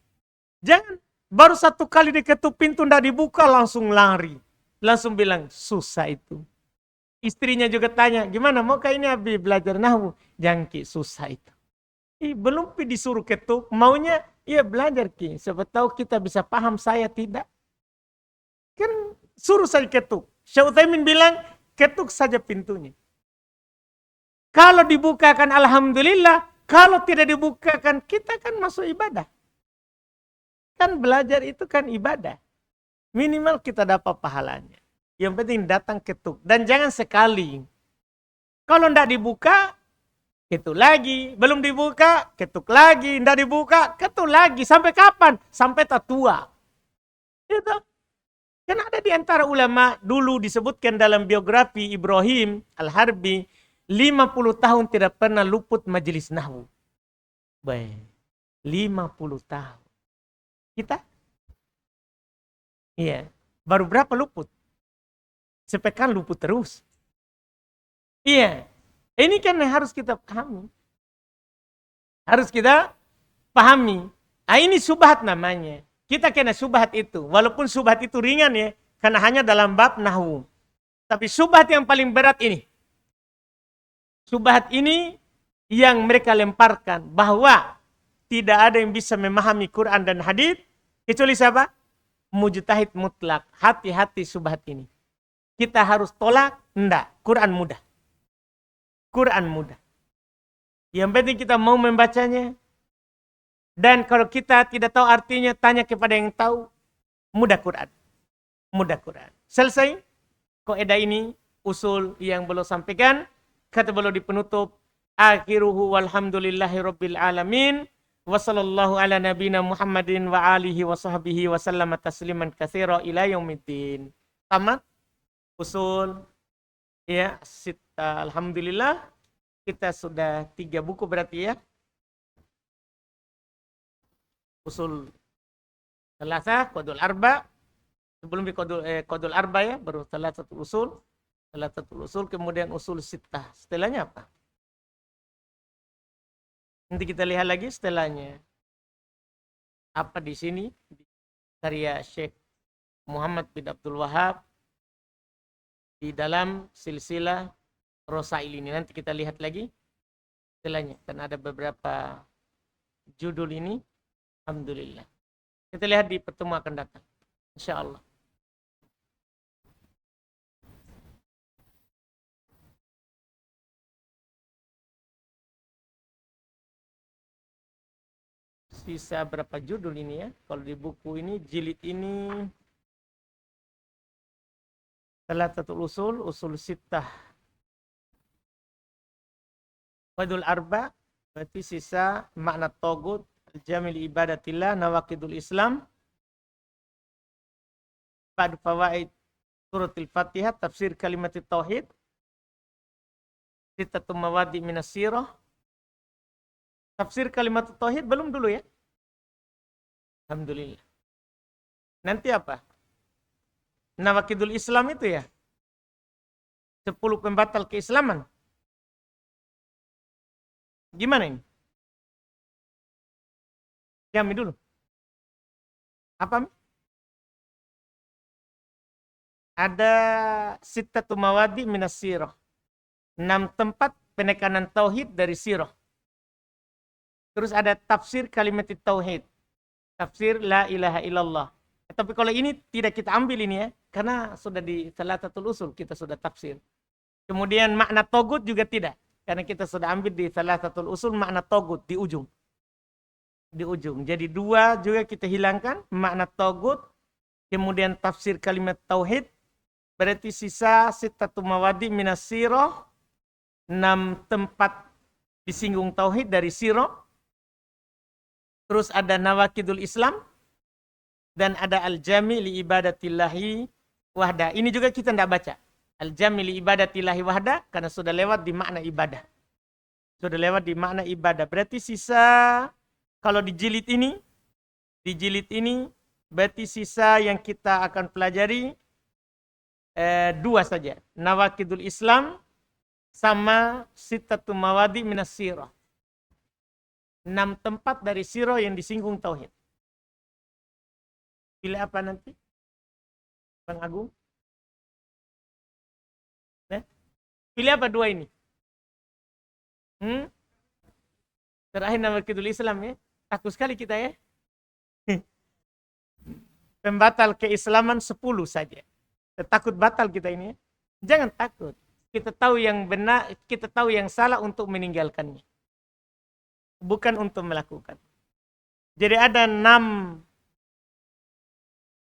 Jangan baru satu kali diketuk pintu tidak dibuka langsung lari. Langsung bilang susah itu. Istrinya juga tanya, gimana maukah ini Abi belajar nahwu? Jangki, susah itu. Belum disuruh ketuk, maunya iya belajar ki. Siapa tahu kita bisa paham, saya tidak. Kan suruh saya ketuk. Syekh Utsaimin bilang, ketuk saja pintunya. Kalau dibukakan alhamdulillah, kalau tidak dibukakan kita kan masuk ibadah. Kan belajar itu kan ibadah. Minimal kita dapat pahalanya. Yang penting datang ketuk. Dan jangan sekali. Kalau tidak dibuka, ketuk lagi. Belum dibuka, ketuk lagi. Tidak dibuka, ketuk lagi. Sampai kapan? Sampai tak tua. Itu. Kan ada di antara ulama dulu disebutkan dalam biografi Ibrahim Al-Harbi, 50 tahun tidak pernah luput majelis nahwu. Baik. 50 tahun. Kita? Iya. Baru berapa luput? Sepekan luput terus. Iya. Ini kan harus kita pahami. Harus kita pahami. Ini syubhat namanya. Kita kena syubhat itu. Walaupun syubhat itu ringan ya. Karena hanya dalam bab nahwu. Tapi syubhat yang paling berat ini. Syubhat ini yang mereka lemparkan. Bahwa tidak ada yang bisa memahami Quran dan hadis. Kecuali siapa? Mujtahid mutlak. Hati-hati syubhat ini. Kita harus tolak? Enggak. Quran mudah. Quran mudah. Yang penting kita mau membacanya. Dan kalau kita tidak tahu artinya, tanya kepada yang tahu. Mudah Quran. mudah Quran. Selesai kaidah ini, usul yang beliau sampaikan. Kata beliau di penutup, akhiruhu walhamdulillahi rabbil alamin. Wassallallahu ala nabina Muhammadin wa alihi wa sahbihi wa sallama tasliman katsira ila yaumiddin. Tamat usul ya sita. Alhamdulillah kita sudah 3 buku berarti ya. Usul Thalatha, Qadul Arba. Sebelum di Qadul Arba ya, baru Thalathatul Usul. Thalathatul Usul, kemudian usul sittah. Setelahnya apa? Nanti kita lihat lagi setelahnya. Apa di sini? Karya Syekh Muhammad bin Abdul Wahab di dalam silsilah Rosail ini. Nanti kita lihat lagi setelahnya. Karena ada beberapa judul ini. Alhamdulillah. Kita lihat di pertemuan akan datang. Insya Allah. Sisa berapa judul ini ya? Kalau di buku ini, jilid ini Thalathatul Usul, Usul Sittah. Qadul Arba, berarti sisa makna togut, jamil ibadatillah, nawaqidul Islam, ba'du fawaid suratul Fatihah, tafsir kalimat tauhid, sittatul mawadi minas sirah. Tafsir kalimat tauhid belum dulu ya? Alhamdulillah. Nanti apa? Nawaqidul Islam itu ya? 10 pembatal keislaman. Gimana ini? Jami dulu. Apa? Ada sittatu mawadi minas sirah. 6 tempat penekanan tauhid dari sirah. Terus ada tafsir kalimat tauhid. Tafsir la ilaha illallah. Tapi kalau ini tidak kita ambil ini ya. Karena sudah di Thalathatul Usul kita sudah tafsir. Kemudian makna togut juga tidak. Karena kita sudah ambil di Thalathatul Usul makna togut di ujung. Di ujung. Jadi 2 juga kita hilangkan. Makna togut. Kemudian tafsir kalimat tauhid. Berarti sisa sittatu mawadi minas sirah. 6 tempat disinggung tauhid dari sirah. Terus ada nawaqidul Islam. Dan ada al-jami li ibadatillahi wahda. Ini juga kita tidak baca. Al-jami li ibadatillahi wahda. Karena sudah lewat di makna ibadah. Sudah lewat di makna ibadah. Berarti sisa, kalau di jilid ini, berarti sisa yang kita akan pelajari 2 saja. Nawaqidul Islam sama sittatu mawadi minas sirah. 6 tempat dari sirah yang disinggung tauhid. Pilih apa nanti? Bang Agung? Pilih apa 2 ini? Terakhir Nawaqidul Islam ya. Takut sekali kita ya. Pembatal keislaman 10 saja. Takut batal kita ini ya. Jangan takut. Kita tahu yang benar, kita tahu yang salah untuk meninggalkannya. Bukan untuk melakukan. Jadi ada 6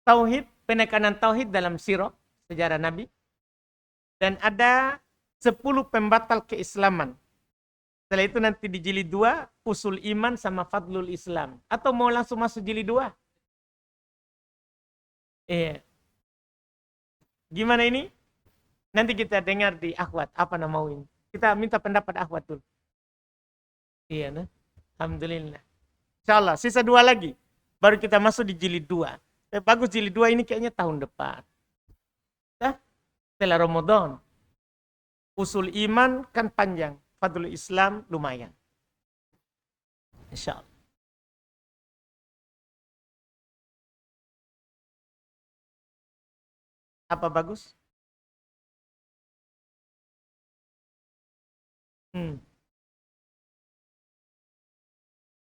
tauhid, penekanan tauhid dalam sirah sejarah Nabi. Dan ada 10 pembatal keislaman. Setelah itu nanti di jilid 2, usul iman sama fadlul Islam. Atau mau langsung masuk jilid 2? Iya. Gimana ini? Nanti kita dengar di akhwat, apa nama ini. Kita minta pendapat akhwat dulu. Iya, nah. Alhamdulillah. Insyaallah, sisa 2 lagi. Baru kita masuk di jilid 2. Bagus jilid 2 ini kayaknya tahun depan. Setelah Ramadan. Usul iman kan panjang. Fadlul Islam lumayan. Insyaallah. Apa bagus?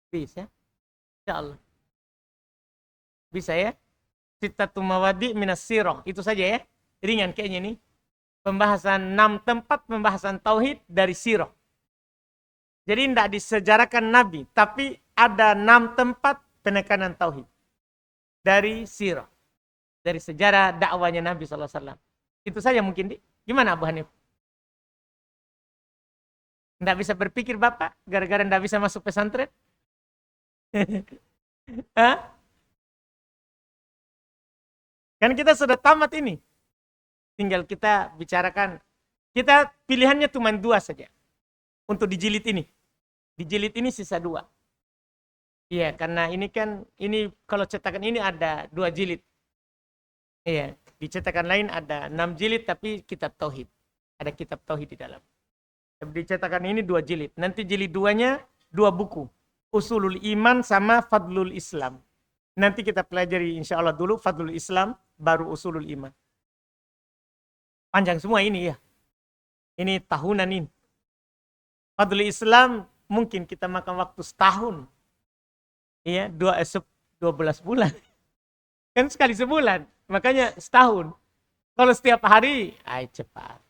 Bisa. Insyaallah. Bisa ya? Sittatu mawadi minas sirah. Itu saja ya. Ringan kayaknya nih. Pembahasan 6 tempat pembahasan tauhid dari sirah. Jadi tidak disejarahkan Nabi. Tapi ada 6 tempat penekanan tauhid. Dari sirah. dari sejarah dakwanya Nabi SAW. Itu saja mungkin, gimana Abu Hanif? Nggak bisa berpikir Bapak gara-gara nggak bisa masuk pesantren? Hah? Kan kita sudah tamat ini. Tinggal kita bicarakan. Kita pilihannya cuma 2 saja. Untuk dijilid ini. Dijilid ini sisa 2. Iya, karena ini kan, ini kalau cetakan ini ada 2 jilid. Iya, di cetakan lain ada 6 jilid tapi kitab tauhid. Ada kitab tauhid di dalam. Di cetakan ini 2 jilid. Nanti jilid 2-nya 2 buku. Usulul Iman sama Fadlul Islam. Nanti kita pelajari insya Allah dulu Fadlul Islam, baru Usulul Iman. Panjang semua ini ya. Ini tahunan ini. Fadlul Islam mungkin kita makan waktu setahun. Iya, 12 bulan. Kan sekali sebulan. Makanya setahun. Kalau setiap hari, cepat.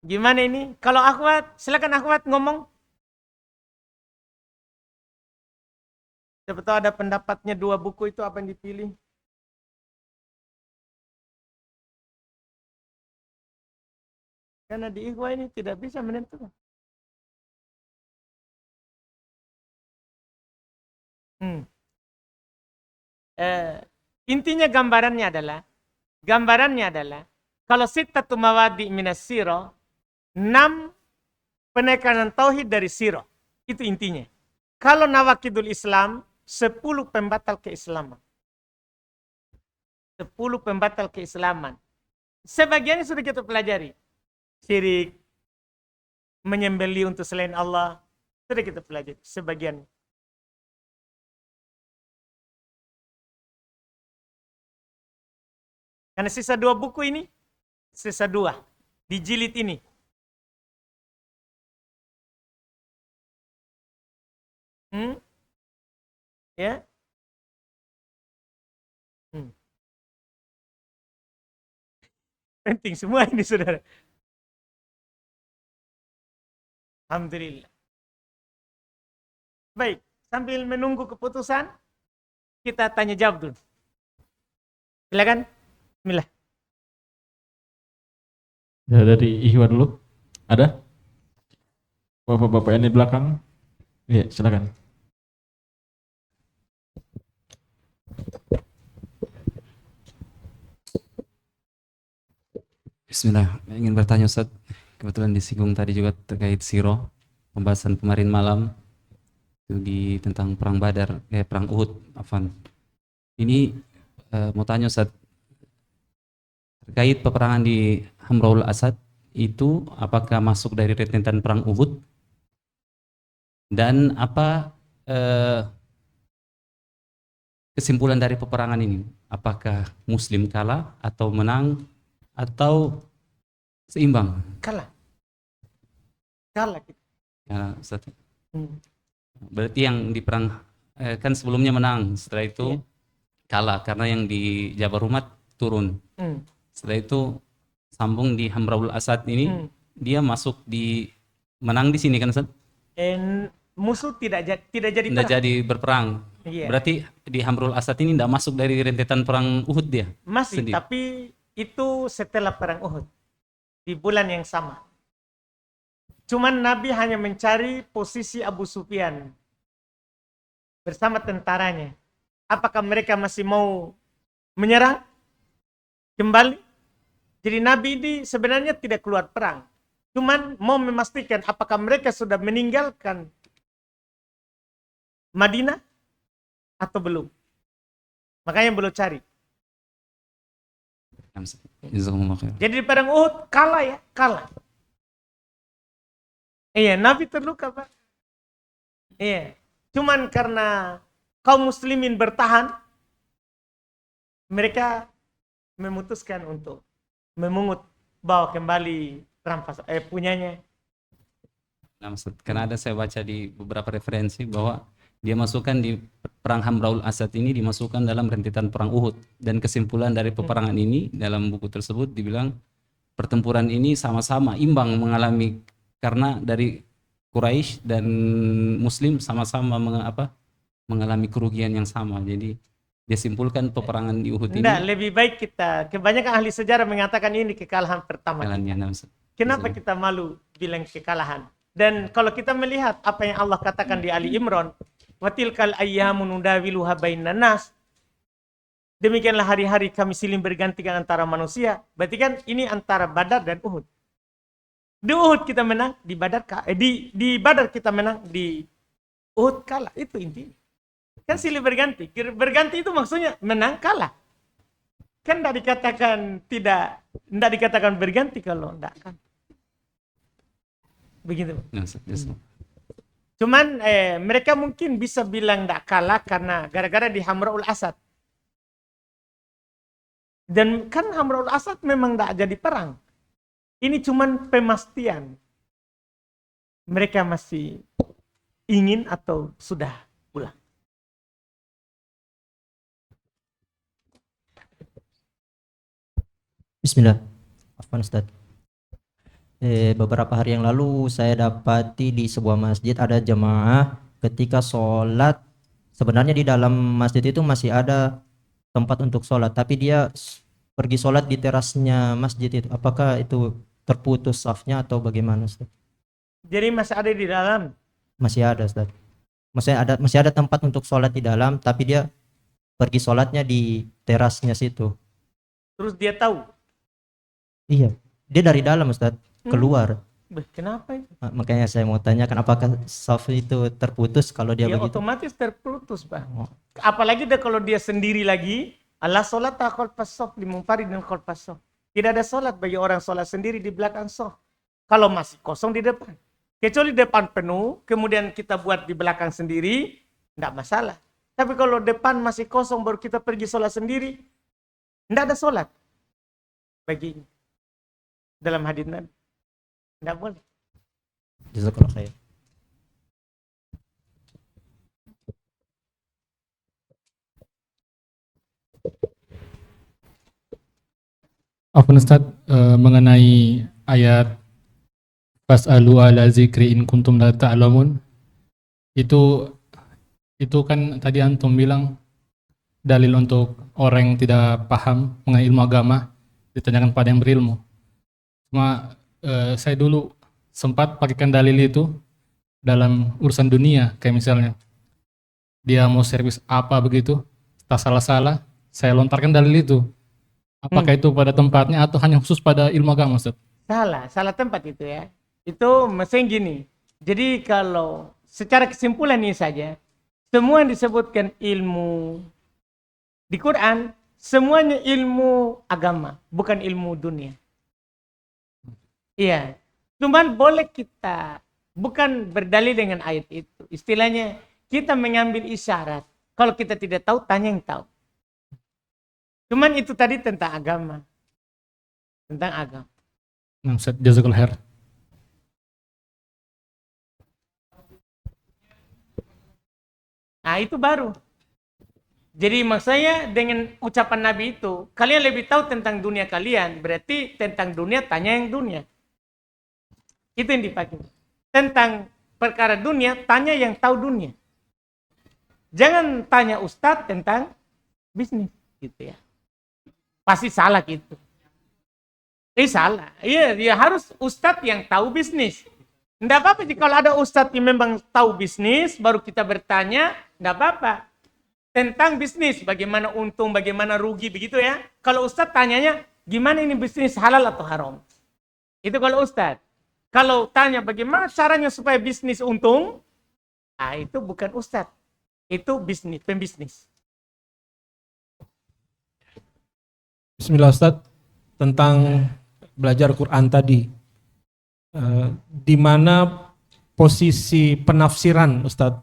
Gimana ini? Kalau Akhwat, silakan Akhwat ngomong. Siapa tahu ada pendapatnya 2 buku itu apa yang dipilih. Karena di Ikhwah ini tidak bisa menentukan. Intinya gambarannya adalah kalau sittatu mawadi minas sirah, 6 penekanan tauhid dari sirah. Itu intinya. Kalau nawakidul Islam, 10 pembatal keislaman. 10 pembatal keislaman. Sebagiannya sudah kita pelajari. Syirik, menyembelih untuk selain Allah, sudah kita pelajari. Sebagian. Karena sisa 2 buku ini, sisa 2 di jilid ini. Ya. Penting semua ini saudara. Alhamdulillah. Baik, sambil menunggu keputusan, kita tanya jawab dulu. Silakan. Bismillah. Ya, dari Ihwa dulu. Ada? Bapak-bapak ini di belakang. Iya, silakan. Bismillah, ingin bertanya Ustaz, kebetulan disinggung tadi juga terkait sirah, pembahasan kemarin malam itu tentang perang Badar, perang Uhud, afan. Ini mau tanya Ustaz, terkait peperangan di Hamraul Asad itu apakah masuk dari rentetan perang Uhud, dan apa kesimpulan dari peperangan ini? Apakah Muslim kalah atau menang atau seimbang? Kalah kita. Ya, Ustaz. Berarti yang di perang kan sebelumnya menang, setelah itu kalah karena yang di Jabar Rumat turun. Setelah itu sambung di Hamraul Asad ini, dia masuk di menang di sini kan Ustaz? Musuh tidak jadi perang. Jadi berperang. Iya. Berarti di Hamraul Asad ini tidak masuk dari rentetan perang Uhud dia? Masih, sendiri. Tapi itu setelah perang Uhud di bulan yang sama. Cuman Nabi hanya mencari posisi Abu Sufyan bersama tentaranya. Apakah mereka masih mau menyerang kembali? Jadi Nabi ini sebenarnya tidak keluar perang. Cuman mau memastikan apakah mereka sudah meninggalkan Madinah atau belum. Makanya belum cari. Jadi di perang Uhud kalah. Iya, Nabi terluka Pak. Iya, cuman karena kaum muslimin bertahan, mereka memutuskan untuk memungut bawa kembali rampas punyanya. Nah, karena ada saya baca di beberapa referensi bahwa dia masukkan di perang Hamraul Asad ini dimasukkan dalam rentetan perang Uhud, dan kesimpulan dari peperangan ini dalam buku tersebut dibilang pertempuran ini sama-sama imbang mengalami, karena dari Quraisy dan Muslim sama-sama mengalami kerugian yang sama. Jadi Dia simpulkan peperangan di Uhud ini Enggak, lebih baik kita, kebanyakan ahli sejarah mengatakan ini kekalahan pertama. jalannya. Nah, Ustaz. Kenapa kita malu bilang kekalahan? Dan kalau kita melihat apa yang Allah katakan di Ali Imran, watilkal ayyamu nudawiluha bainan nas. Demikianlah hari-hari kami silih bergantikan antara manusia. Berarti kan ini antara Badar dan Uhud. Di Uhud kita menang, di Badar kita menang, di Uhud kalah. Itu intinya. Kan silih berganti. Berganti itu maksudnya menang kalah. Kan tidak dikatakan berganti kalau tidak kan. Begitu. Nah, Ustaz. Cuman mereka mungkin bisa bilang tidak kalah karena gara-gara di Hamraul Asad. Dan kan Hamraul Asad memang tidak jadi perang. Ini cuman pemastian. Mereka masih ingin atau sudah pulang. Bismillah. Afwan Ustaz. Beberapa hari yang lalu saya dapati di sebuah masjid ada jemaah ketika sholat. Sebenarnya di dalam masjid itu masih ada tempat untuk sholat, tapi dia pergi sholat di terasnya masjid itu. Apakah itu terputus safnya atau bagaimana, Ustaz? Jadi masih ada di dalam. Masih ada, Ustaz. Masih ada tempat untuk sholat di dalam, tapi dia pergi sholatnya di terasnya situ. Terus dia tahu. Iya, dia dari dalam, Ustaz, keluar. Kenapa itu? Makanya saya mau tanyakan apakah saf itu terputus kalau dia Ya begitu? otomatis terputus, Pak. Oh. Apalagi kalau dia sendiri lagi, Allah sholat takol pasof limumpari dan kol pasof. Tidak ada sholat bagi orang sholat sendiri di belakang sof. Kalau masih kosong di depan. Kecuali depan penuh, kemudian kita buat di belakang sendiri, tidak masalah. Tapi kalau depan masih kosong baru kita pergi sholat sendiri, tidak ada sholat baginya. Dalam hadis Nabi. Tidak boleh. Jazakallah khair. Afwan Ustaz, mengenai ayat fas'alu ala zikri in kuntum la ta'lamun, itu kan tadi antum bilang dalil untuk orang yang tidak paham mengenai ilmu agama ditanyakan pada yang berilmu. Cuma saya dulu sempat pakaikan dalil itu dalam urusan dunia, kayak misalnya dia mau servis apa begitu, tak salah-salah saya lontarkan dalil itu. Apakah itu pada tempatnya atau hanya khusus pada ilmu agama, Ustaz? Salah tempat itu ya. Itu mesin gini. Jadi kalau secara kesimpulan ini saja, semua yang disebutkan ilmu di Quran, semuanya ilmu agama, bukan ilmu dunia. Iya. Cuman boleh kita bukan berdalil dengan ayat itu. Istilahnya kita mengambil isyarat. Kalau kita tidak tahu, tanya yang tahu. Cuman itu tadi tentang agama. Tentang agama. Nah, Ustaz, jazakallahu khair. Nah itu baru. Jadi maksudnya dengan ucapan Nabi itu, kalian lebih tahu tentang dunia kalian. Berarti tentang dunia, tanya yang dunia. Itu yang dipakai. Tentang perkara dunia, tanya yang tahu dunia. Jangan tanya ustadz tentang bisnis. Gitu ya. Pasti salah gitu. Salah. Iya, dia harus ustadz yang tahu bisnis. Tidak apa-apa sih kalau ada ustadz yang memang tahu bisnis, baru kita bertanya, tidak apa-apa. Tentang bisnis, bagaimana untung, bagaimana rugi, begitu ya. Kalau ustadz tanyanya, gimana ini bisnis halal atau haram? Itu kalau ustadz. Kalau tanya bagaimana caranya supaya bisnis untung, itu bukan ustadz. Itu bisnis, pembisnis. Bismillah Ustaz, tentang belajar Quran tadi, di mana posisi penafsiran Ustaz?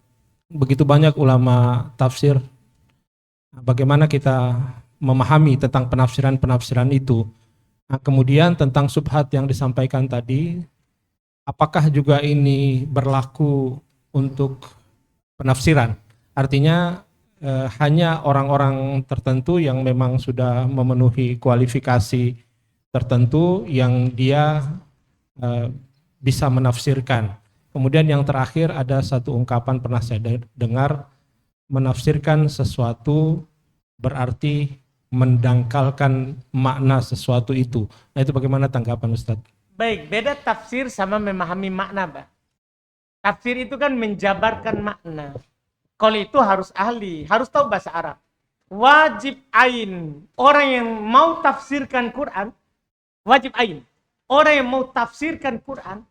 Begitu banyak ulama tafsir, bagaimana kita memahami tentang penafsiran-penafsiran itu? Nah, kemudian tentang subhat yang disampaikan tadi, apakah juga ini berlaku untuk penafsiran? Artinya hanya orang-orang tertentu yang memang sudah memenuhi kualifikasi tertentu yang dia bisa menafsirkan. Kemudian yang terakhir ada satu ungkapan pernah saya dengar, menafsirkan sesuatu berarti mendangkalkan makna sesuatu itu. Nah itu bagaimana tanggapan Ustadz? Baik, beda tafsir sama memahami makna, Pak. Tafsir itu kan menjabarkan makna. Kalau itu harus ahli, harus tahu bahasa Arab. Wajib ain. Orang yang mau tafsirkan Quran, wajib ain. Orang yang mau tafsirkan Quran,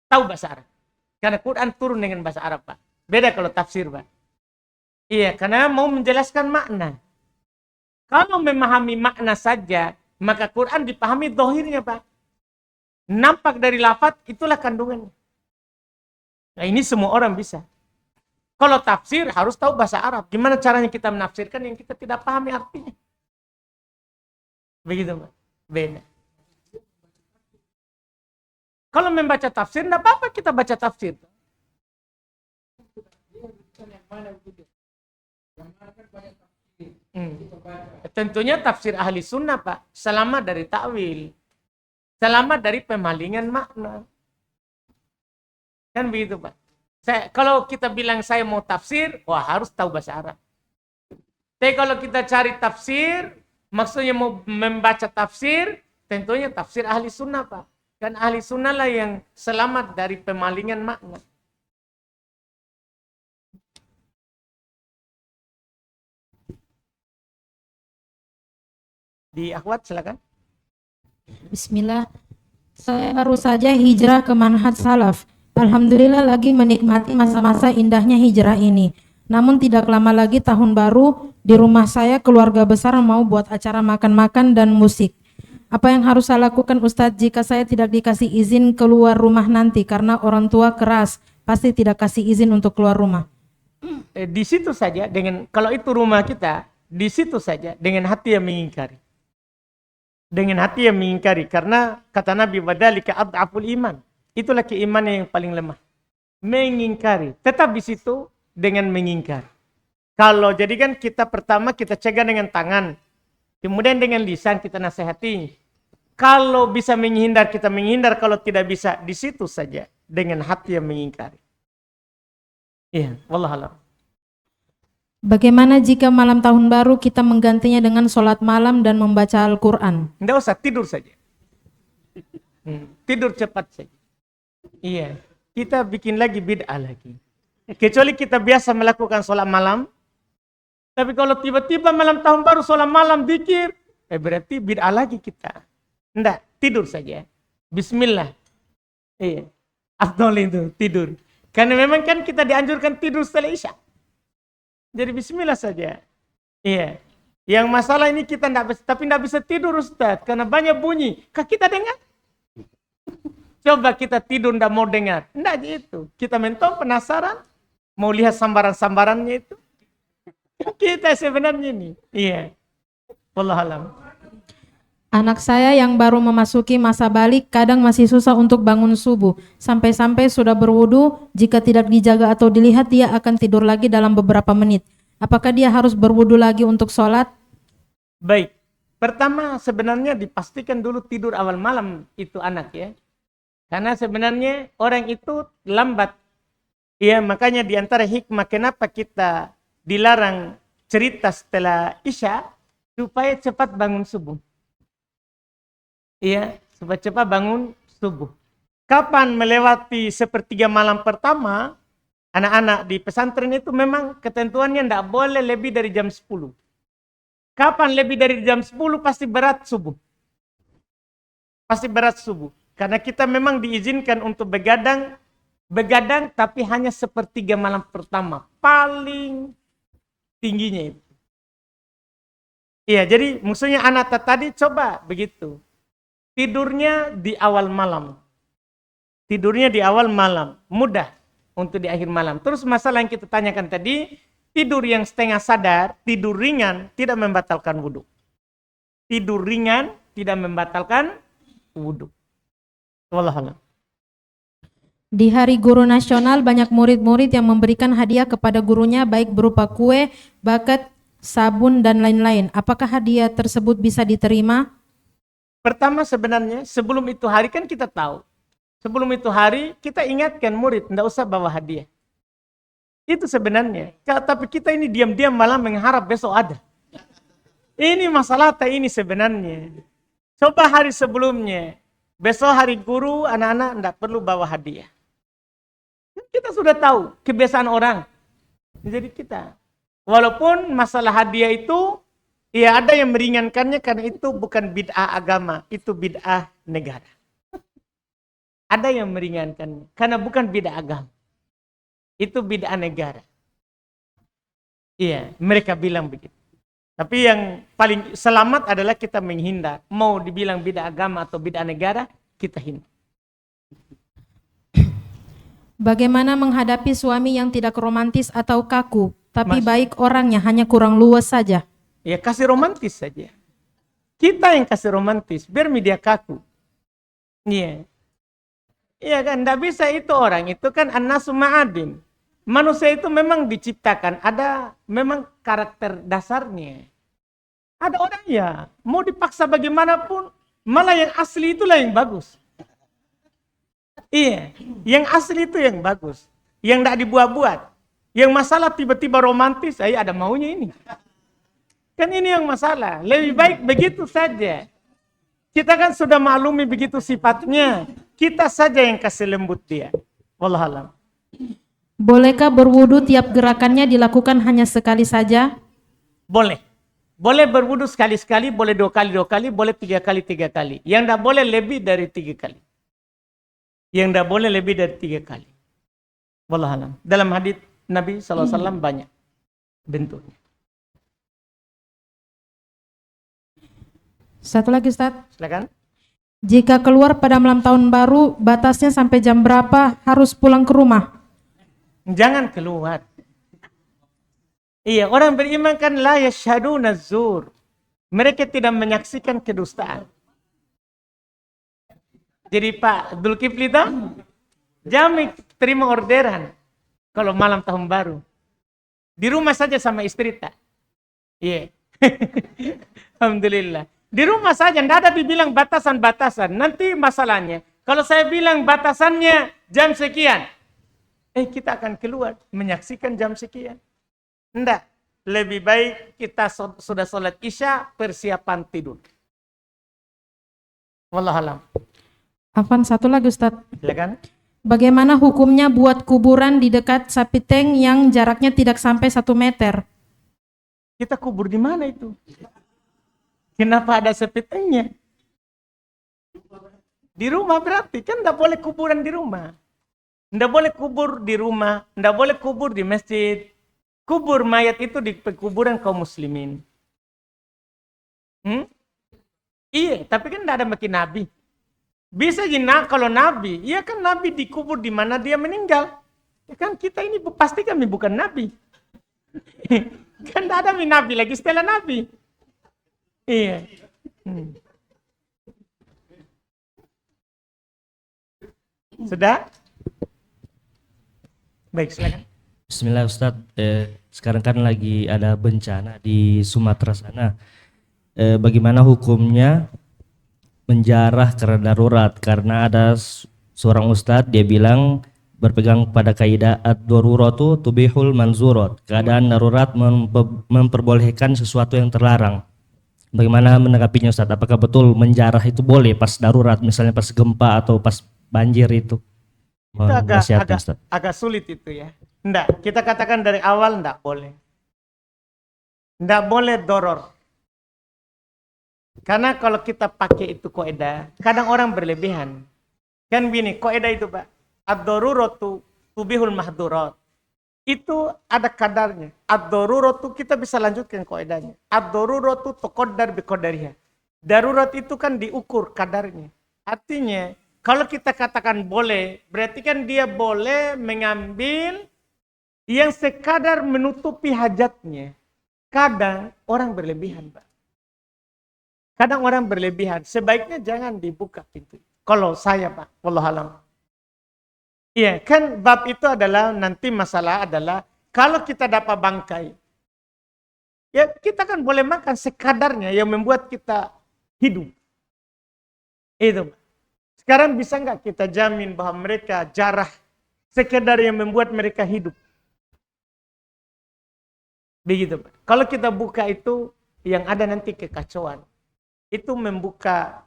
tahu bahasa Arab. Karena Quran turun dengan bahasa Arab, Pak. Beda kalau tafsir, Pak. Iya, karena mau menjelaskan makna. Kalau memahami makna saja, maka Quran dipahami dohirnya, Pak. Nampak dari lafaz, itulah kandungannya. Nah ini semua orang bisa. Kalau tafsir harus tahu bahasa Arab. Gimana caranya kita menafsirkan yang kita tidak pahami artinya. Begitu, Pak. Beda. Kalau membaca tafsir, tidak apa-apa kita baca tafsir. Tentunya tafsir ahli sunnah, Pak. Selamat dari takwil. Selamat dari pemalingan makna. Kan begitu, Pak. Kalau kita bilang saya mau tafsir, wah harus tahu bahasa Arab. Tapi kalau kita cari tafsir, maksudnya mau membaca tafsir, tentunya tafsir ahli sunnah, Pak. Kan ahli sunnah lah yang selamat dari pemalingan makna. Di akhwat silakan. Bismillah. Saya baru saja hijrah ke manhaj salaf. Alhamdulillah lagi menikmati masa-masa indahnya hijrah ini. Namun tidak lama lagi tahun baru, di rumah saya keluarga besar mau buat acara makan-makan dan musik. Apa yang harus saya lakukan Ustadz jika saya tidak dikasih izin keluar rumah nanti karena orang tua keras, pasti tidak kasih izin untuk keluar rumah. Di situ saja kalau itu rumah kita, di situ saja dengan hati yang mengingkari. Dengan hati yang mengingkari karena kata Nabi wadzalika ad'aful iman. Itulah keimanan yang paling lemah. Mengingkari. Tetap di situ dengan mengingkari. Kalau jadi kan kita pertama kita cegah dengan tangan. Kemudian dengan lisan kita nasihati. Kalau bisa menghindar kita menghindar. Kalau tidak bisa di situ saja. Dengan hati yang mengingkari. Iya. Wallahualam. Bagaimana jika malam tahun baru kita menggantinya dengan sholat malam dan membaca Al-Quran? Tidak usah, tidur saja. Tidur cepat saja. Iya, kita bikin lagi bid'ah lagi. Kecuali kita biasa melakukan sholat malam. Tapi kalau tiba-tiba malam tahun baru sholat malam zikir, berarti bid'ah lagi kita. Tidak, tidur saja. Bismillah. Iya, afdol itu tidur. Karena memang kan kita dianjurkan tidur setelah Isya. Jadi bismillah saja. Iya. Yang masalah ini kita tidak bisa tidur Ustaz. Karena banyak bunyi. Kah kita dengar? Coba kita tidur tidak mau dengar. Tidak gitu. Kita mentok penasaran. Mau lihat sambaran-sambarannya itu. Kita sebenarnya ini. Iya. Wallahualam. Anak saya yang baru memasuki masa balik kadang masih susah untuk bangun subuh. Sampai-sampai sudah berwudu, jika tidak dijaga atau dilihat dia akan tidur lagi dalam beberapa menit. Apakah dia harus berwudu lagi untuk sholat? Baik. Pertama sebenarnya dipastikan dulu tidur awal malam itu anak ya. Karena sebenarnya orang itu lambat. Ya makanya diantara hikmah kenapa kita dilarang cerita setelah Isya supaya cepat bangun subuh. Iya, supaya cepat bangun subuh. Kapan melewati sepertiga malam pertama, anak-anak di pesantren itu memang ketentuannya tidak boleh lebih dari jam 10. Kapan lebih dari jam 10 pasti berat subuh. Pasti berat subuh. Karena kita memang diizinkan untuk begadang tapi hanya sepertiga malam pertama. Paling tingginya itu. Iya, jadi maksudnya anak tadi coba begitu. Tidurnya di awal malam. Tidurnya di awal malam. Mudah untuk di akhir malam. Terus masalah yang kita tanyakan tadi, tidur yang setengah sadar, tidur ringan, tidak membatalkan wudhu. Tidur ringan, tidak membatalkan wudhu. Wallahualam. Di Hari Guru Nasional banyak murid-murid yang memberikan hadiah kepada gurunya baik berupa kue, baket, sabun, dan lain-lain. Apakah hadiah tersebut bisa diterima? Pertama sebenarnya sebelum itu hari kan kita tahu. Sebelum itu hari kita ingatkan murid tidak usah bawa hadiah. Itu sebenarnya. Tapi kita ini diam-diam malah mengharap besok ada. Ini masalah ini sebenarnya. Coba hari sebelumnya, besok hari guru, anak-anak tidak perlu bawa hadiah. Kita sudah tahu kebiasaan orang. Jadi kita, walaupun masalah hadiah itu, ya ada yang meringankannya karena itu bukan bid'ah agama, itu bid'ah negara. Ada yang meringankannya karena bukan bid'ah agama, itu bid'ah negara. Iya, mereka bilang begitu. Tapi yang paling selamat adalah kita menghindar. Mau dibilang bid'ah agama atau bid'ah negara, kita hindar. Bagaimana menghadapi suami yang tidak romantis atau kaku, tapi baik orangnya, hanya kurang luwes saja? Ya kasih romantis saja. Kita yang kasih romantis, biar media kaku. Iya. Iya kan, tidak bisa itu orang. Itu kan an-nasu ma'adin. Manusia itu memang diciptakan, ada memang karakter dasarnya. Ada orang ya, mau dipaksa bagaimanapun, malah yang asli itulah yang bagus. Iya, yang asli itu yang bagus. Yang tidak dibuat-buat. Yang masalah tiba-tiba romantis, saya ada maunya ini. Kan ini yang masalah. Lebih baik begitu saja. Kita kan sudah maklumi begitu sifatnya. Kita saja yang kasih lembut dia. Wallahualam. Bolehkah berwudu tiap gerakannya dilakukan hanya sekali saja? Boleh. Boleh berwudu sekali-sekali, boleh 2 kali, boleh 3 kali. Yang tidak boleh lebih dari 3 kali. Yang tidak boleh lebih dari 3 kali. Wallahualam. Dalam hadits Nabi SAW banyak bentuknya. Satu lagi Ustaz. Silakan. Jika keluar pada malam tahun baru, batasnya sampai jam berapa harus pulang ke rumah? Jangan keluar. Iya, orang beriman kan la yashhaduna zur. Mereka tidak menyaksikan kedustaan. Jadi Pak Zulkifli itu jamin terima orderan kalau malam tahun baru. Di rumah saja sama istri tak? Iya. Alhamdulillah. Di rumah saja, tidak ada dibilang batasan-batasan. Nanti masalahnya, kalau saya bilang batasannya jam sekian, kita akan keluar menyaksikan jam sekian. Tidak. Lebih baik kita sudah sholat isya, persiapan tidur. Wallahualam. Afan, satu lagi Ustaz. Silakan. Bagaimana hukumnya buat kuburan di dekat sapi tank yang jaraknya tidak sampai 1 meter? Kita kubur di mana itu? Kenapa ada sapi tanknya? Di rumah berarti, kan tidak boleh kuburan di rumah. Tidak boleh kubur di rumah, tidak boleh kubur di masjid. Kubur mayat itu di pekuburan kaum muslimin. Iya, tapi kan tidak ada makin nabi. Bisa jadi kalau nabi, iya kan nabi dikubur di mana dia meninggal. Ya kan kita ini pasti kami bukan nabi. Kan tidak ada nabi lagi setelah nabi. Iya. Sudah? Baik, silakan. Bismillah Ustadz, sekarang kan lagi ada bencana di Sumatera sana. Bagaimana hukumnya menjarah karena darurat? Karena ada seorang ustadz dia bilang berpegang pada kaidah ad-daruratu tubihul manzurat. Keadaan darurat memperbolehkan sesuatu yang terlarang. Bagaimana menanggapinya Ustadz? Apakah betul menjarah itu boleh pas darurat, misalnya pas gempa atau pas banjir itu? Itu agak sulit itu ya. Enggak, kita katakan dari awal enggak boleh. Enggak boleh doror. Karena kalau kita pakai itu kaidah, kadang orang berlebihan. Kan gini, kaidah itu Pak, ad-daruratu tubihul mahdurat. Itu ada kadarnya. Ad-daruratu kita bisa lanjutkan kaidahnya. Ad-daruratu tuqaddar biqadariha. Darurat itu kan diukur kadarnya. Artinya, kalau kita katakan boleh, berarti kan dia boleh mengambil yang sekadar menutupi hajatnya. Kadang orang berlebihan, Pak. Kadang orang berlebihan. Sebaiknya jangan dibuka pintu. Kalau saya, Pak, wallahualam. Iya, kan bab itu adalah nanti masalah adalah kalau kita dapat bangkai. Ya, kita kan boleh makan sekadarnya yang membuat kita hidup. Itu, Pak. Sekarang bisa nggak kita jamin bahwa mereka jarah sekedar yang membuat mereka hidup? Begitu Pak. Kalau kita buka itu yang ada nanti kekacauan. Itu membuka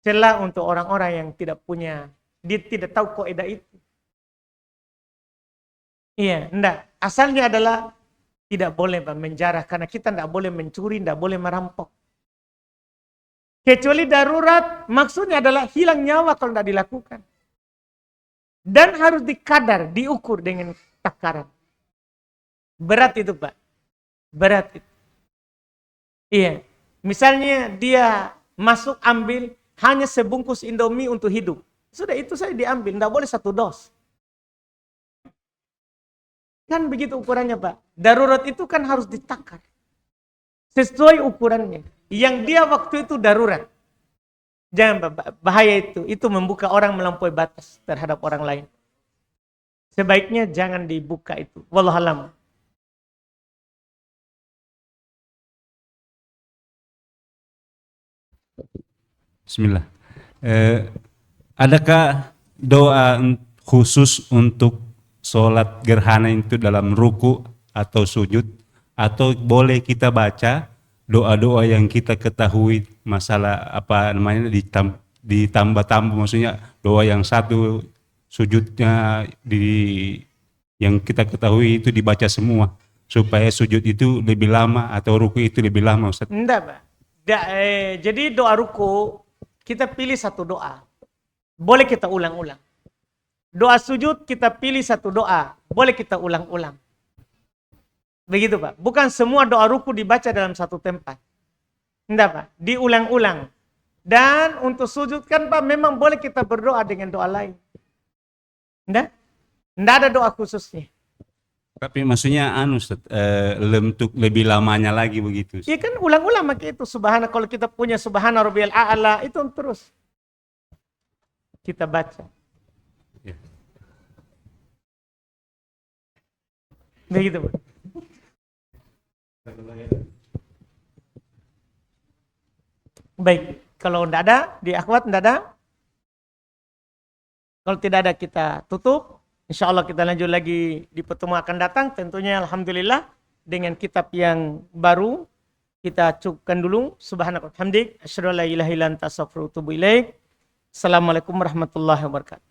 celah untuk orang-orang yang tidak punya, dia tidak tahu kaidah itu. Iya, enggak. Asalnya adalah tidak boleh menjarah, karena kita tidak boleh mencuri, tidak boleh merampok. Kecuali darurat, maksudnya adalah hilang nyawa kalau tidak dilakukan. Dan harus dikadar, diukur dengan takaran. Berat itu, Pak. Berat itu. Iya. Misalnya dia masuk ambil hanya sebungkus Indomie untuk hidup. Sudah itu saya diambil, tidak boleh 1 dos. Kan begitu ukurannya, Pak. Darurat itu kan harus ditakar. Sesuai ukurannya. Yang dia waktu itu darurat. Jangan, Pak, bahaya itu. Itu membuka orang melampaui batas terhadap orang lain. Sebaiknya jangan dibuka itu. Wallahualam. Bismillah. Adakah doa khusus untuk sholat gerhana itu dalam ruku atau sujud? Atau boleh kita baca doa-doa yang kita ketahui masalah apa namanya ditambah-tambah, maksudnya doa yang satu sujudnya yang kita ketahui itu dibaca semua supaya sujud itu lebih lama atau ruku itu lebih lama, Ustaz? Enggak, Pak. Jadi doa ruku kita pilih satu doa. Boleh kita ulang-ulang. Doa sujud kita pilih satu doa. Boleh kita ulang-ulang. Begitu, Pak. Bukan semua doa ruku dibaca dalam satu tempat. Enggak, Pak. Diulang-ulang. Dan untuk sujud kan, Pak, memang boleh kita berdoa dengan doa lain. Enggak? Enggak ada doa khususnya. Tapi maksudnya Ustaz, untuk lebih lamanya lagi begitu. Iya kan ulang-ulang makanya itu subhana, kalau kita punya subhana rabbiyal a'la itu terus kita baca. Ya. Begitu, Pak. Baik, kalau tidak ada di akhwat tidak ada. Kalau tidak ada kita tutup. Insya Allah kita lanjut lagi di pertemuan akan datang. Tentunya alhamdulillah dengan kitab yang baru kita cukupkan dulu. Subhanakallahumma hamdik asyhadu an la ilaha illa anta astaghfiruka wa atubu ilaik. Assalamualaikum warahmatullahi wabarakatuh.